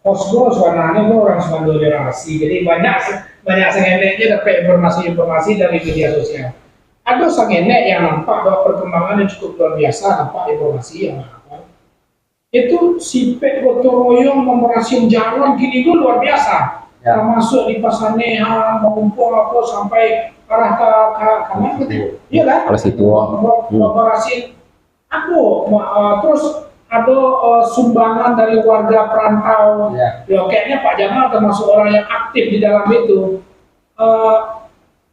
host gue suaranya gue orang Sumatera generasi, jadi banyak sengeneknya dapat informasi dari media sosial. Ada sengenek yang nampak bahwa perkembangan yang cukup luar biasa, nampak informasi yang itu si Pek gotong royong memberhasil jalan gini gue luar biasa, termasuk di Pasar Neha, mengumpul apa sampai arah ke mana gitu, iya kan? Kalau situ berhasil terus ada sumbangan dari warga perantau. Ya kayaknya Pak Jamal termasuk orang yang aktif di dalam itu.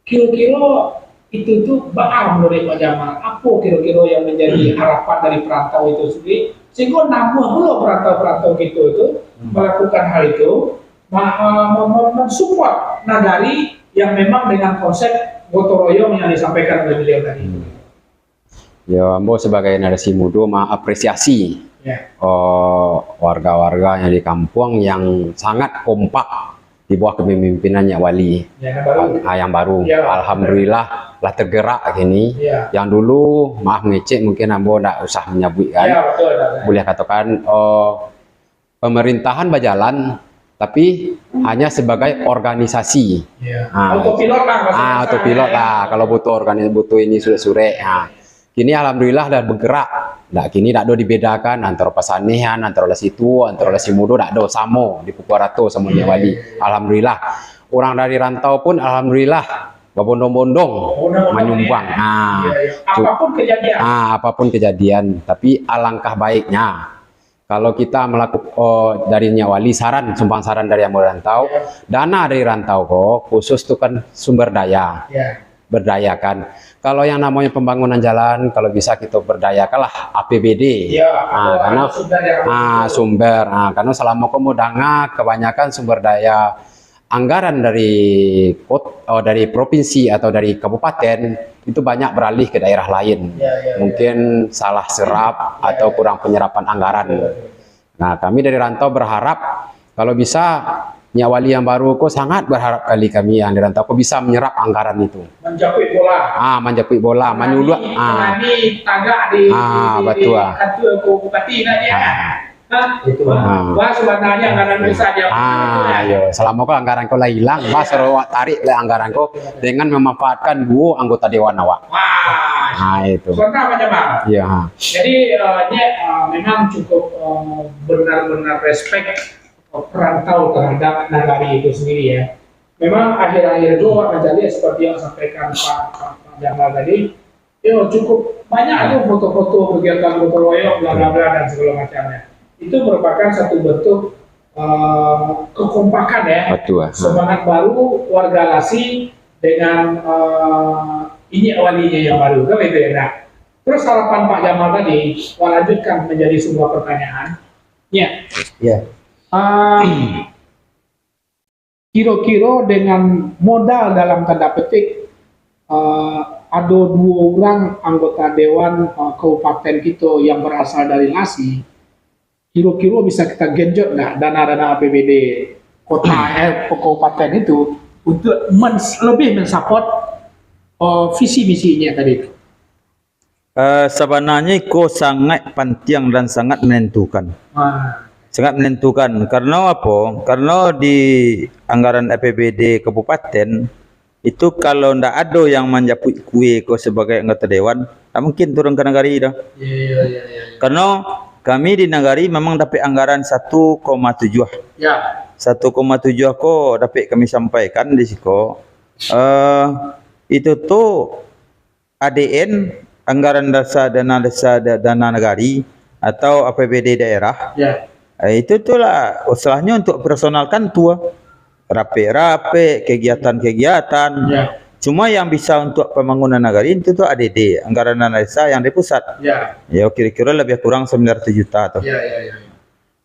Kira-kira itu tuh baam dari Pak Jamal. Apa kira-kira yang menjadi harapan dari perantau itu sendiri sehingga nambah dulu perantau-perantau gitu itu melakukan hal itu, mensupport nagari yang memang dengan konsep gotong royong yang disampaikan oleh beliau tadi. Ya, Ambo sebagai narasi muda mengapresiasi warga-warga yang di kampung yang sangat kompak di bawah kepemimpinannya Wali yang baru. Alhamdulillah lah tergerak gini. Yang dulu maaf ngecek mungkin Ambo tidak usah menyebutkan. Boleh katakan pemerintahan berjalan tapi hanya sebagai organisasi. Autopilot lah. Autopilot lah. Kalau butuh butuh ini sure-sure. Kini alhamdulillah dah bergerak. Kini tak ada dibedakan antara Pasanehan, antara situ, antara Simudo, tak ada sama di Pukul Rato semuanya Wali. Alhamdulillah. Orang dari rantau pun alhamdulillah berbondong-bondong menyumbang. Apapun kejadian. Tapi alangkah baiknya kalau kita melakukan darinya Wali sumbang saran dari yang merantau, dana dari rantau kok khusus itu kan sumber daya, berdayakan. Kalau yang namanya pembangunan jalan, kalau bisa kita berdayakanlah APBD, karena sumber, karena selama kamu danga kebanyakan sumber daya anggaran dari provinsi atau dari kabupaten itu banyak beralih ke daerah lain, mungkin salah serap atau kurang penyerapan anggaran. Nah, kami dari rantau berharap kalau bisa Wali yang baru kok sangat berharap kali kami yang di rantau kok bisa menyerap anggaran itu. Menjapit bola. Menjapit bola, menyulut. Tagak di betul. Kantor Bupati itu wah sebenarnya anggaran bisa dia selama kau anggaran kau lah hilang serawak tarik lah anggaran kau dengan memanfaatkan dua anggota dewan awak. Itu sebenarnya Pak Jamal. Jadi memang cukup benar-benar respect perantau terhadap nagari itu sendiri ya. Memang akhir-akhir itu menjadi seperti yang sampaikan Pak Jamal tadi, cukup banyak itu foto-foto kegiatan gotong royong bla bla bla dan segala macamnya. Itu merupakan satu bentuk kekompakan ya. Semangat baru warga Lasi dengan ini walinya yang baru kan itu ya. Nah, terus harapan Pak Jamal tadi melanjutkan menjadi sebuah pertanyaan. Kira-kira dengan modal dalam tanda petik ada 2 orang anggota dewan kabupaten kita yang berasal dari Lasi, kira-kira bisa kita genjot nggak dana-dana APBD kota kabupaten itu untuk lebih mensupport visi misinya tadi itu. Sebenarnya ko sangat penting dan sangat menentukan. Sangat menentukan. Karena apa? Karena di anggaran APBD kabupaten itu kalau ndak ada yang menjaput kue ko sebagai anggota dewan, tak mungkin turun ke negari dah. Iya. Karena kami di negari memang dapat anggaran 1,7. Ya. 1,7 ko dapat kami sampaikan di siko. Itu tuh ADN, anggaran dana negari atau APBD daerah. Ya. Itu tuh lah usulnya untuk personalkan tua. Rapi-rapi, kegiatan-kegiatan. Ya. Cuma yang bisa untuk pembangunan negari itu tuh ADD, anggaran dana desa yang di pusat. Ya. Ya kira-kira lebih kurang 900 juta tuh. Ya.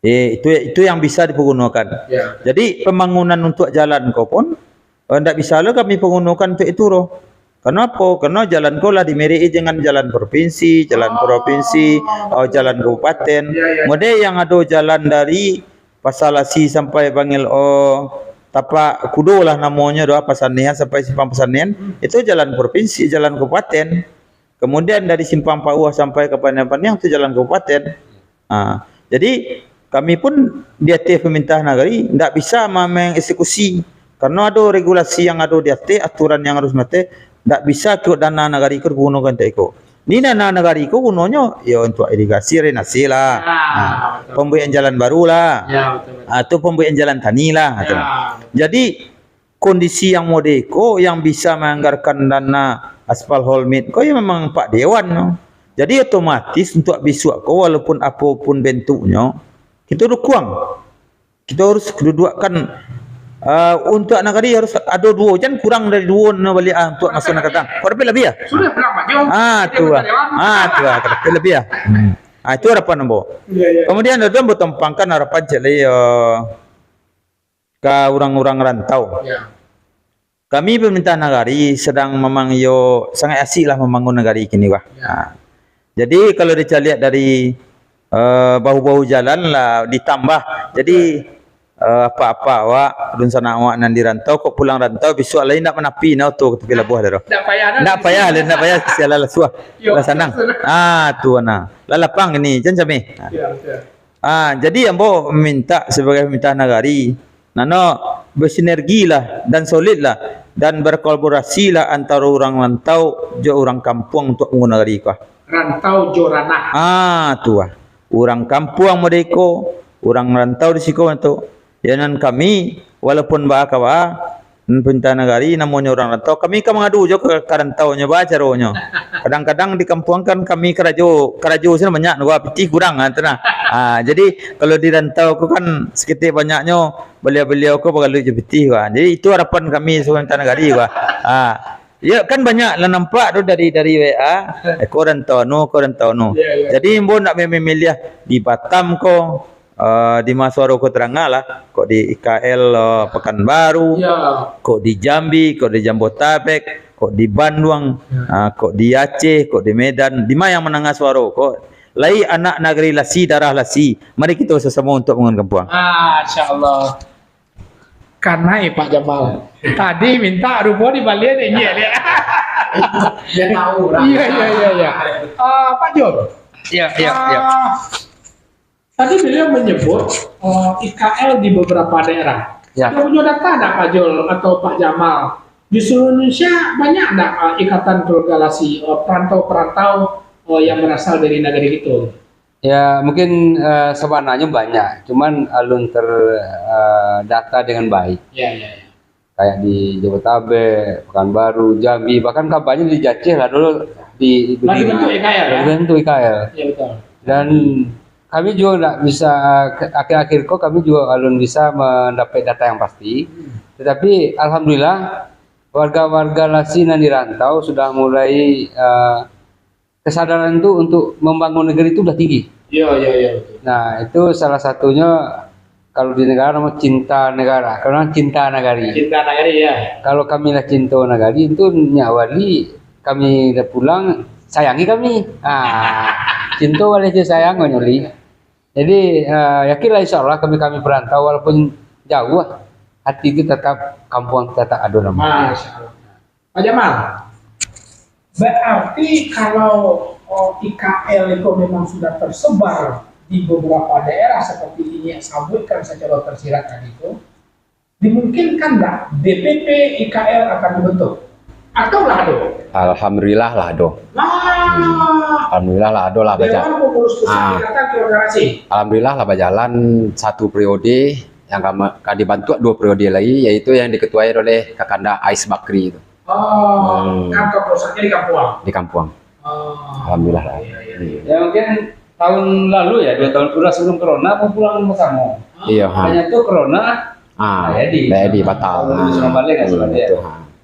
Itu yang bisa dipergunakan. Ya. Jadi pembangunan untuk jalan kau pun tidak bisa lo kami pergunakan untuk itu roh. Kenapa? Karena jalan kau lah dimeri dengan jalan provinsi, jalan provinsi, atau jalan kabupaten. Model yang ada jalan dari Pasalasi sampai Bangil Tapak Kudo lah namanya doa Pasanian sampai Simpang Pasanian itu jalan provinsi, jalan kabupaten. Kemudian dari Simpang Pauah sampai ke Panian itu jalan kabupaten. Jadi kami pun di atas pemerintah negeri tidak bisa mengeksekusi karena ada regulasi yang ada di atas, aturan yang harus mati. Tidak bisa ke dana negari ke gunakan tak ikut. Ni dana negari ku gunanya ya untuk irigasi renasi lah. Pembuatan jalan baru lah. Atau pembuatan jalan tani lah. Jadi kondisi yang modeko yang bisa menganggarkan dana aspal holmit kau ya memang Pak Dewan. No? Jadi otomatis untuk besok kau walaupun apapun bentuknya kita dukung. Kita harus kedudukan untuk negari harus ada 2 jangan kurang dari 2 balik untuk masuk negara. Kau dapat lebih ya? Sudah berapa maju? Dapat lebih ya. Itu harapan Nambo. Kemudian ada bertempangkan harapan jadi ke orang-orang rantau. Kami pemerintah negari sedang memang sangat asik lah membangun negari kini wah. Jadi kalau kita lihat dari bahu-bahu jalan lah ditambah. Jadi apa-apa awak dun sana awak nan dirantau kok pulang rantau besok lain nak menapi na tu tepi labuh dah. Ndak payah siala la suah. La sanang. Tu ana. La lapang ini jan sami. Jadi ambo minta sebagai pemerintah negari nano bersinergi lah dan solid lah dan berkolaborasi lah antara orang rantau jo orang kampung untuk menggunakan negari kah. Rantau Jorana. Tu orang kampung modeko, orang rantau di siko itu. Jangan kami walaupun bahakawa pemerintah negari namanya orang rantau kami kan mengadu jo ke rantaunya baca rohnya. Kadang-kadang di kampung kan kami kerajo sini banyak gua piti kurang jadi kalau di rantau ku kan sekitar banyaknya beliau-beliau ku bakal lucu piti gua. Jadi itu harapan kami sebagai pemerintah negari gua. Ya kan banyak lah nampak tu dari WA kau rantau no. Jadi mbon nak memilih di Batam ko di Maswaro ko terangah lah kok di IKL Pekanbaru kok di Jambi kok di Jambotabek kok di Bandung kok di Aceh kok di Medan di mana yang menengah suara kok lai anak negeri Lasi darah Lasi mari kita sesama untuk membangun kampung. Insyaallah karena Pak Jamal tadi minta rupo di Bali ini ya dia tahu iya Pak Jor ya. Tadi beliau menyebut IKL di beberapa daerah. Kita punya data enggak Pak Jol atau Pak Jamal? Di seluruh Indonesia banyak enggak ikatan keluargalasi perantau-perantau yang berasal dari negeri itu? Ya mungkin sebenarnya banyak, cuman alun terdata dengan baik. Ya. Kayak di Jabotabek, Pekanbaru, Jambi, bahkan kabarnya di Aceh lah dulu di bentuk IKL ya? Bentuk IKL. Iya betul. Dan kami juga tidak bisa akhir-akhir kok kami juga alun bisa mendapat data yang pasti. Tetapi alhamdulillah warga-warga Lasi yang dirantau sudah mulai kesadaran itu untuk membangun negeri itu sudah tinggi. Iya. Nah itu salah satunya kalau di negara namanya cinta negara, karena cinta nagari. Cinta nagari ya. Kalau kami lah cinta nagari itu nyawali kami udah pulang, sayangi kami. Cinta oleh sayang nyoli. Jadi yakinlah insya Allah kami perantau walaupun jauh, hati itu tetap kampung tetap ada nama. Masya Allah. Pak Jamal, berarti kalau IKL itu memang sudah tersebar di beberapa daerah seperti ini yang sabutkan secara tersirat tadi itu, dimungkinkan nggak DPP IKL akan dibentuk? Atau lado? Alhamdulillah lado. Alhamdulillah lado lah baca. Dewan Pengurus Pusat datang ke organisasi. Alhamdulillah lah berjalan 1 periode yang kami dibantu 2 periode lagi, yaitu yang diketuai oleh Kakanda Ais Bakri itu. Kantor pusatnya di Kampuang. Di Kampuang. Alhamdulillah lah. Ya mungkin tahun lalu ya 2 tahun udah sebelum corona mau pulang sama. Iya. Hanya tuh corona. Jadi batal. Surabaya nggak Surabaya.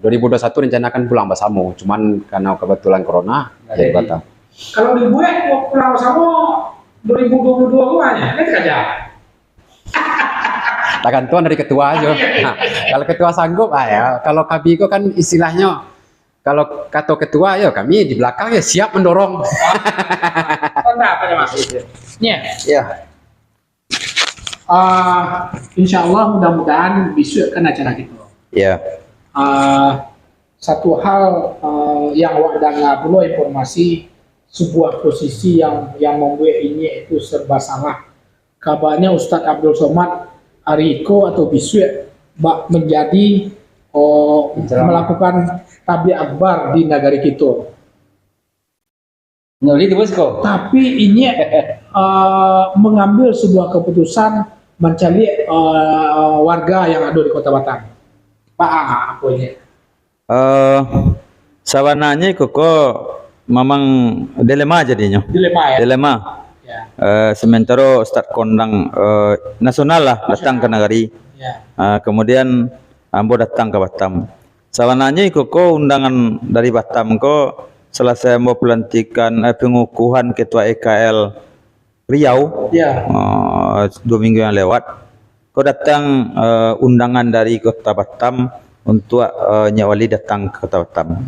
2021 rencanakan pulang bersama, cuman karena kebetulan corona jadi batal. Kalau dibuat mau pulang bersama 2022 rumahnya, ini kerja. Tergantung dari ketua aja. Nah, kalau ketua sanggup, ya. Kalau kami itu kan istilahnya, kalau kata ketua ya kami di belakang ya siap mendorong. Apa ya Mas? Ya. Insya Allah mudah-mudahan besok kan acara kita. Ya. Satu hal yang wadang perlu informasi sebuah posisi yang membuat ini itu serba salah. Kabarnya Ustadz Abdul Somad Ariko atau besok menjadi melakukan tabligh akbar di negara kita. Nyoli terus kok. Tapi ini mengambil sebuah keputusan mencari warga yang ada di Kota Batam. Pak, apa ini? Sawananya kok memang dilema jadinya. Dilema ya. Dilema. Ya. Sementara Ustadz Kondang nasional lah datang ke negari. Ya. Kemudian ambo datang ke Batam. Sawananya kok undangan dari Batam kok selesai mau pelantikan pengukuhan ketua EKL Riau. Ya. 2 minggu yang lewat. Kau datang undangan dari Kota Batam untuk Nyawali datang ke Kota Batam.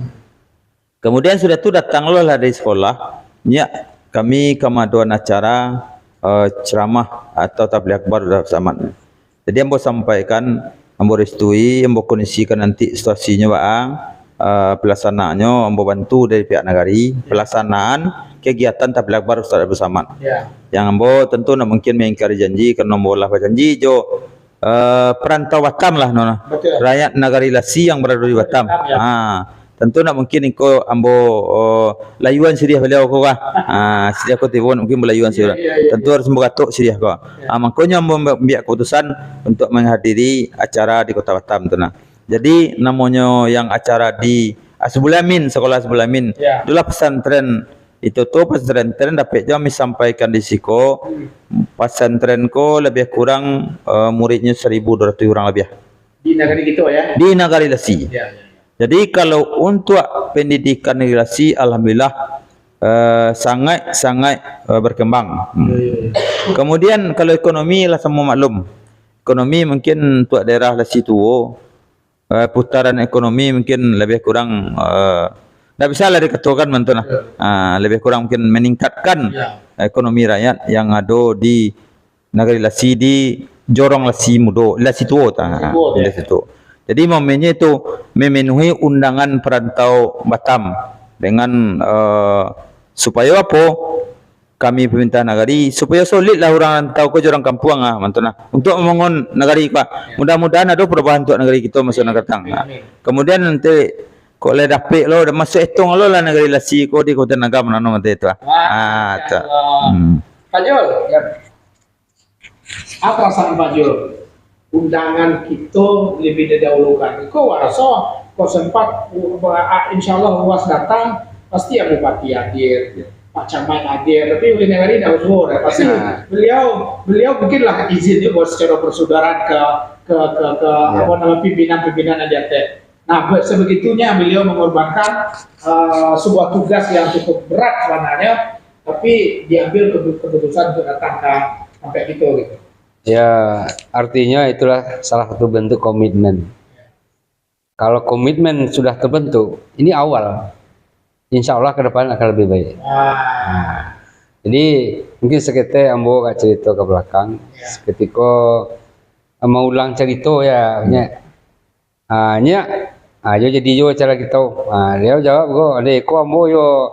Kemudian sudah tu datanglah dari sekolah. Ya, kami kemaduan acara ceramah atau tabligh akbar bersama. Jadi ambo sampaikan, ambo restui, ambo kondisikan nanti situasinya baang, pelaksanaannya ambo bantu dari pihak negari, pelaksanaan kegiatan tabligh akbar bersama. Ya. Yang ambo tentu nak mungkin mengingkari janji karena ambo lah janji jo perantau Batam lah nona. Betul. Rakyat negari Lasi yang berada di Batam. Ya. Tentu nak mungkin iko ambo layuan siriah beliau ko kah. Siriah ko tibon mungkin belayuan siriah. Tentu harus membatuk siriah ko. Makanya ambo membiak keputusan untuk menghadiri acara di Kota Batam tu nah. Jadi namanya yang acara di Asbulamin, sekolah Asbulamin. Ya. Itulah pesantren itu tuh pesantren dapat kami sampaikan di siko. Pesantren ko lebih kurang muridnya 1.200 orang lebih. Di negara gitu ya. Di negara Lasi. Ya. Jadi kalau untuk pendidikan negeri Lasi, alhamdulillah sangat berkembang. Kemudian kalau ekonomi lah semua maklum. Ekonomi mungkin untuk daerah Lasi tu putaran ekonomi mungkin lebih kurang tidak bisa lah dikatakan mentuna. Lebih kurang mungkin meningkatkan ekonomi rakyat yang ada di negeri Lasi, di Jorong Lasi Mudo, Lasi Tuo Lasi Tuo. Jadi momennya itu memenuhi undangan perantau Batam dengan supaya apa? Kami pemerintah negari supaya solid lah orang rantau ke jorang kampuang mantuna untuk membangun negari Pak. Mudah-mudahan ada perubahan untuk negari kita masa nak datang. Kemudian nanti kau le dapik lo dah masuk hitung lo lah negeri Lasi ko di Kota Nagam nano nanti itu. Tu. Pak Jul, apa perasaan Pak Jul? Undangan kita lebih didahulukan. Kau rasa kau sempat insya Allah luas datang pasti ya Bupati hadir, Pak Camat hadir, tapi oleh negara dah usul. Pasti beliau mungkinlah izin juga secara persaudaraan ke apa nama pimpinan-pimpinan yang ada. Nah, sebegitunya beliau mengorbankan sebuah tugas yang cukup berat sebenarnya, tapi diambil keputusan untuk datang ke sampai gitu. Ya, artinya itulah salah satu bentuk komitmen. Kalau komitmen sudah terbentuk, ini awal. insya Allah ke depan akan lebih baik. Jadi mungkin sekitar ambo gak cerita ke belakang, ketika mau ulang cerita ya, yo jadi yo cara kita, dia jawab go, ada ko ambo yo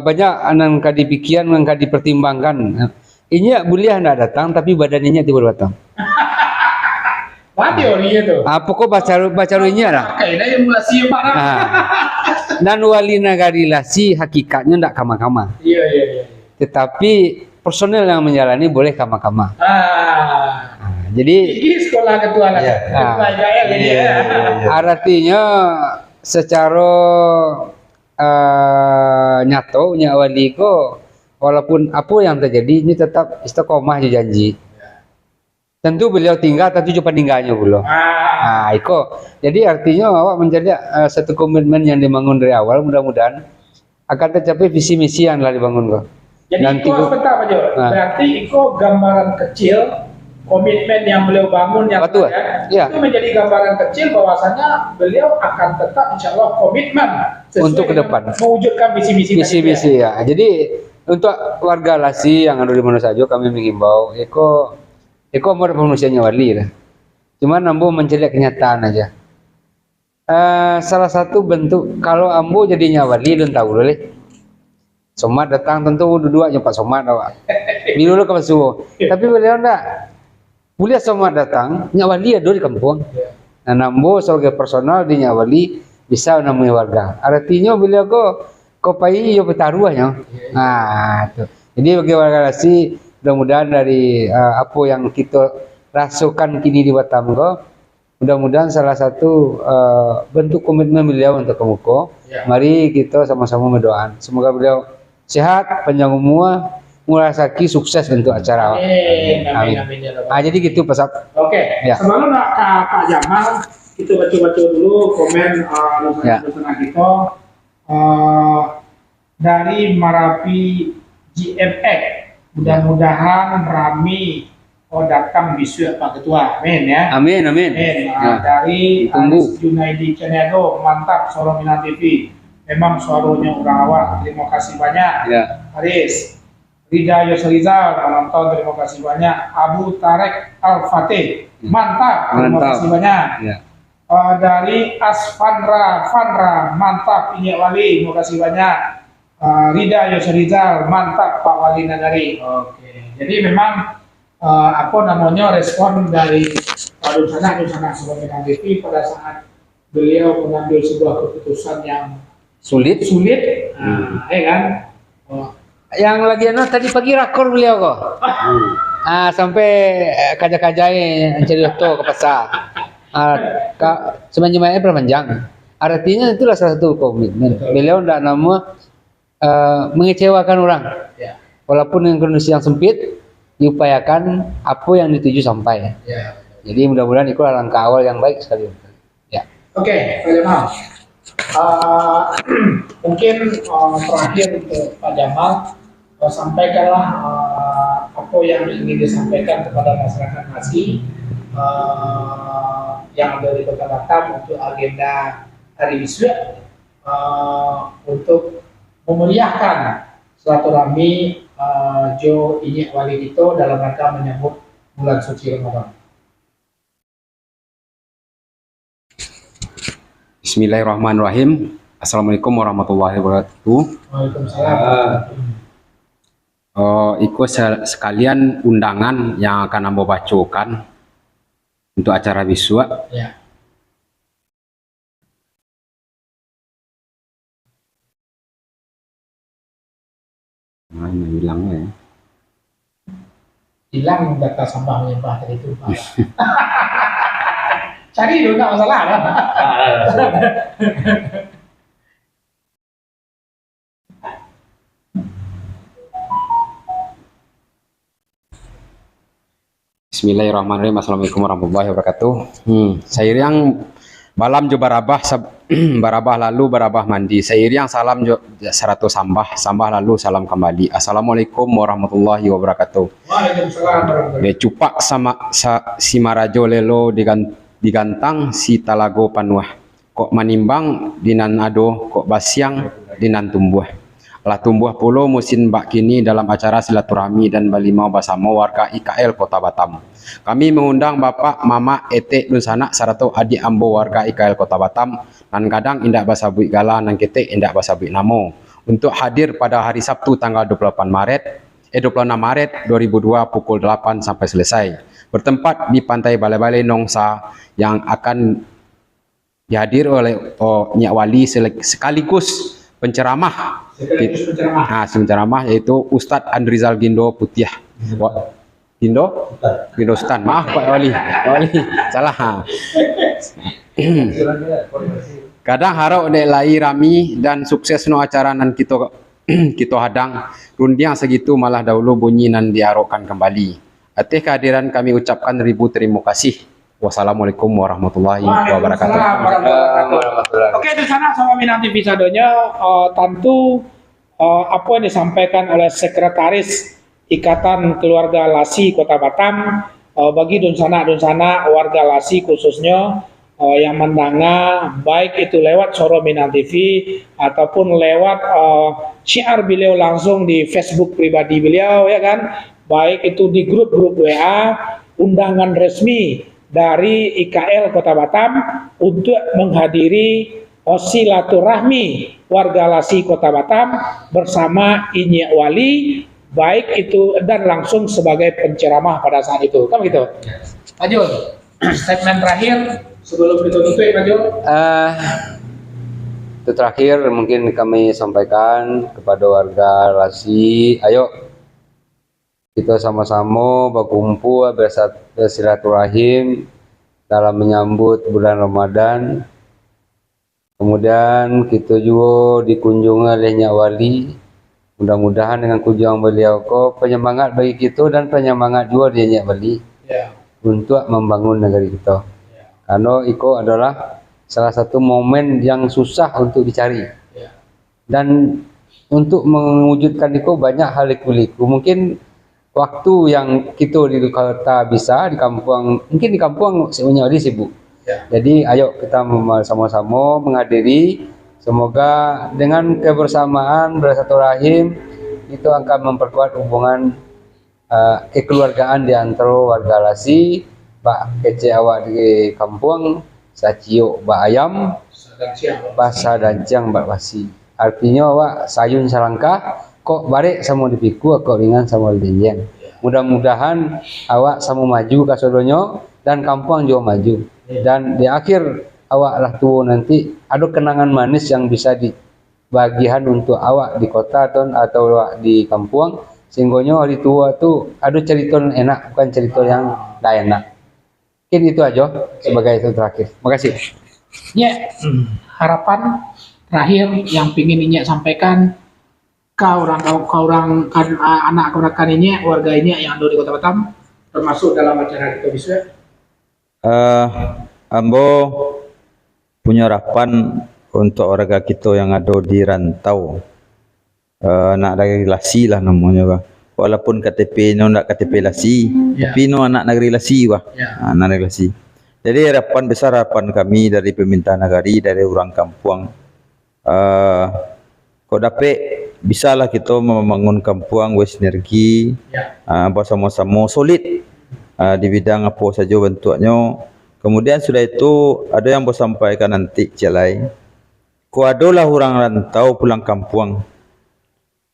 banyak anak kadi pikiran yang kadi pertimbangkan. Ini boleh anda datang tapi badannya tidak datang. Mati orang itu. Pokok baca ini ada. Kayaknya yang mulai siapa? Dan wali nagari lasi hakikatnya tidak kama-kama. Iya. Tetapi personel yang menjalani boleh kama-kama. Jadi ini sekolah ketua lah. Ketua IKL ini ya. Artinya secara nyatanya wali ko walaupun apa yang terjadi ini tetap istiqomah janji. Tentu beliau tinggal tapi cuma tinggalnya belum. Iko. Jadi artinya awak menjadi satu komitmen yang dibangun dari awal, mudah-mudahan akan tercapai visi misi yang telah dibangun kok. Jadi Iko sebentar Pak Jo. Berarti Iko gambaran kecil komitmen yang beliau bangun yang betul. Ya. Itu menjadi gambaran kecil bahwasanya beliau akan tetap insya Allah komitmen untuk ke depan mewujudkan visi-misi ya. Jadi untuk warga Lasi yang ada di mana saja kami mengimbau Eko mau manusianya wali lah. Cuman ambo mencari kenyataan aja. Salah satu bentuk kalau ambo jadinya wali dan tahu boleh. Somat datang tentu dua aja Pak Somat awak. Dulu ke Pasuwo. Tapi beliau enggak. Boleh Somat datang, nya wali ada di kampung. Nah, ambo sebagai personal di nya wali bisa namanya warga. Artinya beliau ko pai yo petaruahnya. Tuh. Jadi bagi warga Lasi mudah-mudahan dari apa yang kita rasakan kini di Batam mudah-mudahan salah satu bentuk komitmen beliau untuk kemuko. Mari kita sama-sama berdoa. Semoga beliau sehat, panjang umur, murasaki sukses untuk acara. Amin. Jadi gitu Pak Sab. Oke. Ya. Sebelum Kak Jamal kita baca-baca dulu komen listener kita dari Marapi GMX. Mudah-mudahan Rami datang besok Pak Ketua. Amin ya. Amin. Dari Aris Junaidi Cenedo, mantap suara Minat TV. Memang suaranya orang awak. Terima kasih banyak. Ya. Aris. Rida Yosrizal menonton, terima kasih banyak. Abu Tarek Al-Fatih, mantap. Terima kasih banyak. Ya. Dari Asfanra mantap. Inyak Wali, terima kasih banyak. Rida Yosrizal, mantap Pak Wali Nagari. Oke. Jadi memang respon dari Pak Dunsana sebagai TV pada saat beliau mengambil sebuah keputusan yang sulit, kan? Yang lagi tadi pagi rakor beliau kok. Sampai kaja-kajai cari to ke pasar. Sebenarnya perpanjang. Artinya itulah salah satu komitmen. Beliau tidak mengecewakan orang. Walaupun yang kondisi yang sempit, diupayakan apa yang dituju sampai. Jadi mudah-mudahan itu langkah awal yang baik sekali. Ya. Oke, Pak Jamal. Mungkin terakhir untuk Pak Jamal, sampaikanlah apa yang ingin disampaikan kepada masyarakat Lasi yang ada di Kota Batam untuk agenda hari Biswa untuk memeriahkan silaturahmi Jo Inyak Wali Dito dalam rangka menyambut bulan suci Ramadan. Bismillahirrahmanirrahim. Assalamualaikum warahmatullahi wabarakatuh. Waalaikumsalam. Ikut sekalian undangan yang akan Ambo bacakan untuk acara Biswa. Ya. Nah, ini hilang ya. Hilang data sampah menyimpah tadi itu. Cari dulu nggak masalah kan? Bismillahirrahmanirrahim. Assalamualaikum warahmatullahi wabarakatuh. Saya yang malam jo barabah barabah lalu barabah mandi. Saya yang salam jo 100 sambah lalu salam kembali. Assalamualaikum warahmatullahi wabarakatuh. Waalaikumsalam. Cupak sama si marajo lelo digantang si talago panuah. Kok manimbang dinan ado kok basyang dinan tumbuh. Lah tumbuh puluh musim bak kini dalam acara silaturahmi dan balimau bersama warga IKL Kota Batam. Kami mengundang Bapak, Mama, Etek, Dun Sanak, serta adik ambo warga IKL Kota Batam, dan kadang indak bahasa buik gala dan ketek indak bahasa buik namo, untuk hadir pada hari Sabtu tanggal 26 Maret 2002 pukul 8 sampai selesai. Bertempat di Pantai Balai-Balai Nongsa yang akan dihadir oleh Nyak Wali sekaligus penceramah. Penceramah yaitu Ustadz Andrizal Gindo Putiah. Gindo Stan. Maaf Pak Wali. Salah. Kadang harap dek lai rami dan sukses no acara nan kita hadang rundiang segitu malah dahulu bunyi nan diharapkan kembali. Atas kehadiran kami ucapkan ribu terima kasih. Wassalamualaikum warahmatullahi wabarakatuh. Oke, di sana sama Minang TV sadonya tentu apa yang disampaikan oleh Sekretaris Ikatan Keluarga Lasi Kota Batam bagi Dunsana warga Lasi khususnya yang mendengar baik itu lewat Soro Minang TV ataupun lewat syiar beliau langsung di Facebook pribadi beliau, ya kan, baik itu di grup-grup WA, undangan resmi dari IKL Kota Batam untuk menghadiri silaturahmi warga Lasi Kota Batam bersama Nyak Wali, baik itu dan langsung sebagai penceramah pada saat itu, kan begitu? Pak Jul, statement terakhir sebelum ditutup, Pak Jul. Itu terakhir mungkin kami sampaikan kepada warga Lasi, ayo kita sama-sama berkumpul bersilaturahim dalam menyambut bulan Ramadan. Kemudian kita juga dikunjungi oleh Nyak Wali. Mudah-mudahan dengan kunjungan beliau penyemangat bagi kita dan penyemangat juga dia Nyak Wali untuk membangun negeri kita. Karena itu adalah salah satu momen yang susah untuk dicari. Dan untuk mewujudkan itu banyak hal liku-liku. Mungkin waktu yang kita di kota bisa, di kampung, mungkin di kampung semuanya sibuk. Jadi ayo kita sama-sama menghadiri. Semoga dengan kebersamaan bersilaturahim itu akan memperkuat hubungan kekeluargaan di antara warga Lasi. Bak kece awak di kampung, saciuk bak ayam, bahasa dancang bak Lasi. Artinya awak sayun selangkah, kok balik sama dipiku, kok ringan sama dijenjang. Mudah-mudahan awak sama maju kasodonyo dan kampung juga maju. Dan di akhir awak lah tua nanti ada kenangan manis yang bisa dibagikan untuk awak di kota atau awak di kampung, sehingga hari tua tu ada cerita yang enak, bukan cerita yang tidak enak. Mungkin itu aja sebagai itu terakhir. Terima kasih. Ya, harapan terakhir yang ingin Nyak sampaikan kau orang anak keponakan ini, warga ini yang ada di Kota Batam, termasuk dalam acara kita bisa. Ambo punya harapan untuk warga kita yang ada di rantau, nak dari Lasi lah namanya, bah. Walaupun KTP no nak KTP Lasi, tapi no anak negeri Lasi, bah. Anak negeri Lasi. Jadi harapan besar, harapan kami dari pemerintah negari, dari orang kampung, kau dapat bisalah kita membangun kampung bersinergi, bersama-sama solid di bidang apa saja bentuknya. Kemudian sudah itu ada yang bersampaikan nanti celai, kau adalah orang rantau pulang kampung,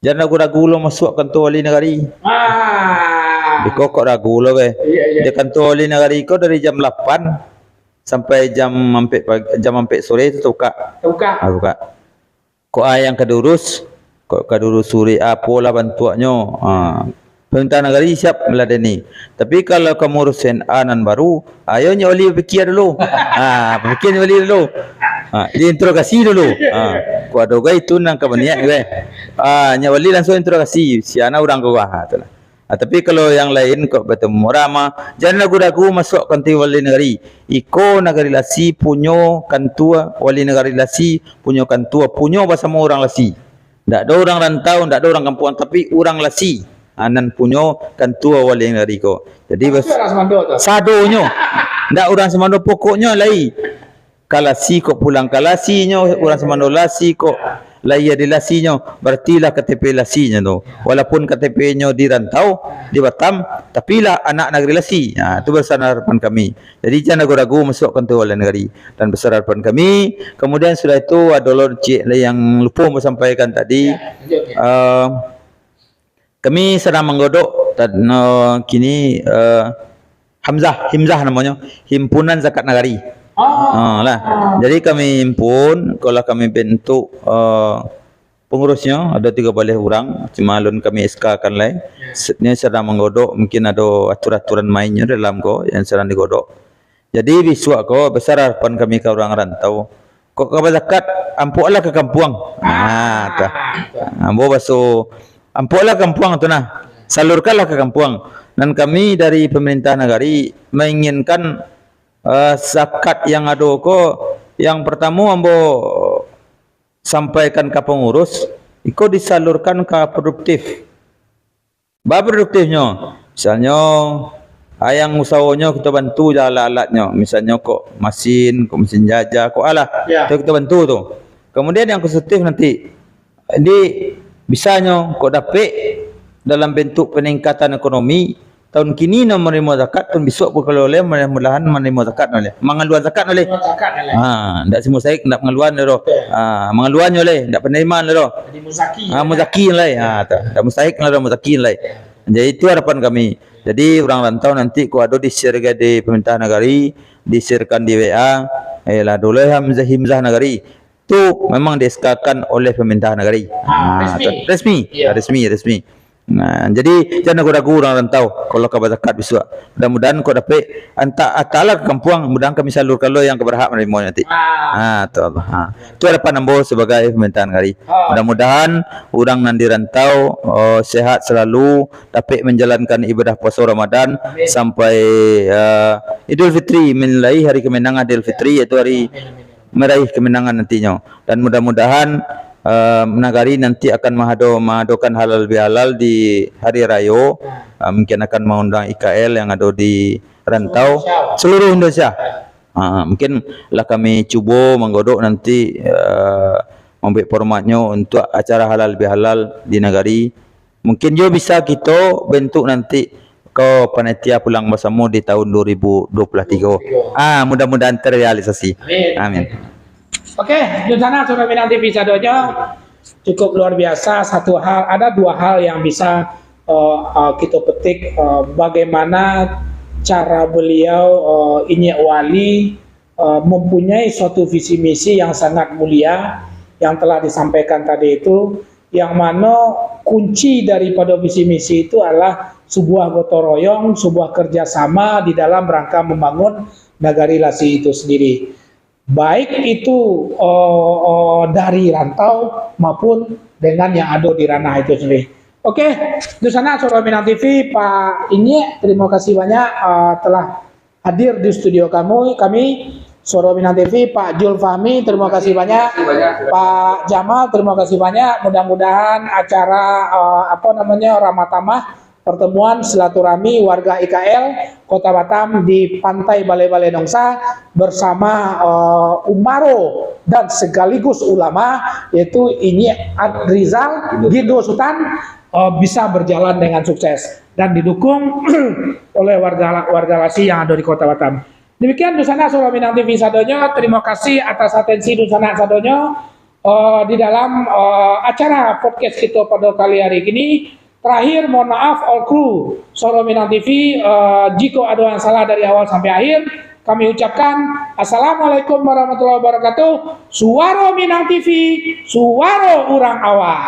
jangan ragu-ragu lo masuk kantor wali negari. Kok ragu lo be? Di kantor wali negari kau dari jam 8 sampai jam sampai sore itu buka. Buka. Kau yang kedurus suri apalah bantuannya. Pemerintah negeri siap meladeni. Tapi kalau kamu urusan anan baru, ayo Nyak Wali fikir dulu. Fikir Nyak Wali dulu. Diinterogasi dulu. Ku ada gay itu nang kabaniak gue. Nyak Wali langsung interogasi. Si anak orang gua. Tapi kalau yang lain kok bertemu ramah, jangan ragu-ragu masuk kantor wali negeri. Iko negeri Lasi punya kantua, wali negeri Lasi punya kantua, punya bersama orang Lasi. Tak ada orang rantau, tak ada orang kampung, tapi orang Lasi. Anan punya kantua wali negeri ko. Jadi sadonyo. Tak orang semando pokoknya lai. Kalasi kok pulang kalasinya, orang semando Lasi kok lah ia di lasinya, berartilah KTP lasinya tu. Walaupun KTP-nya di rantau di Batam, tapi lah anak negeri lasi. Itu besar harapan kami. Jadi jangan ragu-ragu masukkan tu oleh negeri dan besar harapan kami. Kemudian sudah itu ada cik yang lupa mau sampaikan tadi. Kami sedang menggodok kini Himzah namanya, Himpunan Zakat Negari. Jadi kami himpun, kalau kami bentuk pengurusnya ada 13 orang, cuma alun kami SK kan lain. Ini sedang menggodok, mungkin ada aturan-aturan mainnya dalam yang sedang digodok. Jadi besok besar harapan kami ke orang rantau. Kok kabar zakat, ampuklah ke kampung. Ambo baso, ampuklah kampung tu nah. Salurkanlah ke kampung. Dan kami dari pemerintah negari menginginkan zakat yang ada yang pertama ambo sampaikan ke pengurus, iko disalurkan ke produktif. Apa produktifnya? Misalnya yang usahanya kita bantu alat-alatnya, misalnya mesin jajah, itu kita bantu tu. Kemudian yang konstruktif nanti, ini bisanya dapat dalam bentuk peningkatan ekonomi. Tahun kini nak menerima zakat, tahun besok kalau boleh mudah-mudahan menerima zakat oleh. Mengaluan zakat oleh. Ndak semua saya nak mengaluan leh. Mengaluan oleh, ndak penerimaan leh. Jadi muzaki. Muzaki leh. Tak mustahik leh muzaki leh. Jadi itu harapan kami. Jadi orang rantau nanti ku ada di-share di pemerintah negari, di-sharekan di WA, dulu Himzah Negari. Itu memang dieskakan oleh pemerintah negari. Resmi. Jadi jangan ragu-ragu orang rantau kalau kabar zakat besok. Mudah-mudahan kau dapat antaklah ke kampung, mudah-mudahan kami salurkan lo yang keberhak menerima nanti. Tu Allah. Itu harapan ambo sebagai pemerintah negari. Mudah-mudahan orang nanti rantau sehat selalu, dapat menjalankan ibadah puasa Ramadan sampai Idul Fitri, menilai hari kemenangan Idul Fitri, yaitu hari meraih kemenangan nantinya. Dan mudah-mudahan negari nanti akan mengadakan halal bihalal di hari raya. Mungkin akan mengundang IKL yang ada di rantau seluruh Indonesia. Mungkin lah kami cuba menggodok nanti membuat formatnya untuk acara halal bihalal di negari. Mungkin juga bisa kita bentuk nanti ke panitia pulang bersama di tahun 2023. Mudah-mudahan terrealisasi. Amin. Oke, di sana sudah Minang TV Sadonya cukup luar biasa. Ada dua hal yang bisa kita petik bagaimana cara beliau Inyek Wali mempunyai suatu visi misi yang sangat mulia yang telah disampaikan tadi itu, yang mana kunci daripada visi misi itu adalah sebuah gotong royong, sebuah kerjasama di dalam rangka membangun Nagari Lasi itu sendiri. Baik itu dari rantau maupun dengan yang ada di ranah itu sendiri. Oke, di sana Suara Minang TV, Pak Inyek, terima kasih banyak telah hadir di studio kami Suara Minang TV. Pak Jul Fahmi, terima kasih banyak. Pak Jamal, terima kasih banyak. Mudah-mudahan acara Ramah Tamah, pertemuan silaturahmi warga IKL Kota Batam di Pantai Balai-Balai Nongsa bersama Umaro dan sekaligus ulama yaitu Inyek Adrizal Gido Sultan bisa berjalan dengan sukses dan didukung oleh warga Lasi yang ada di Kota Batam. Demikian Dusana Suara Minang TV Sadonya. Terima kasih atas atensi Dusana Sadonya di dalam acara podcast kita pada kali hari ini. Terakhir, mohon maaf all crew Suara Minang TV, jika ada yang salah dari awal sampai akhir, kami ucapkan Assalamualaikum warahmatullahi wabarakatuh. Suara Minang TV, suara orang awak.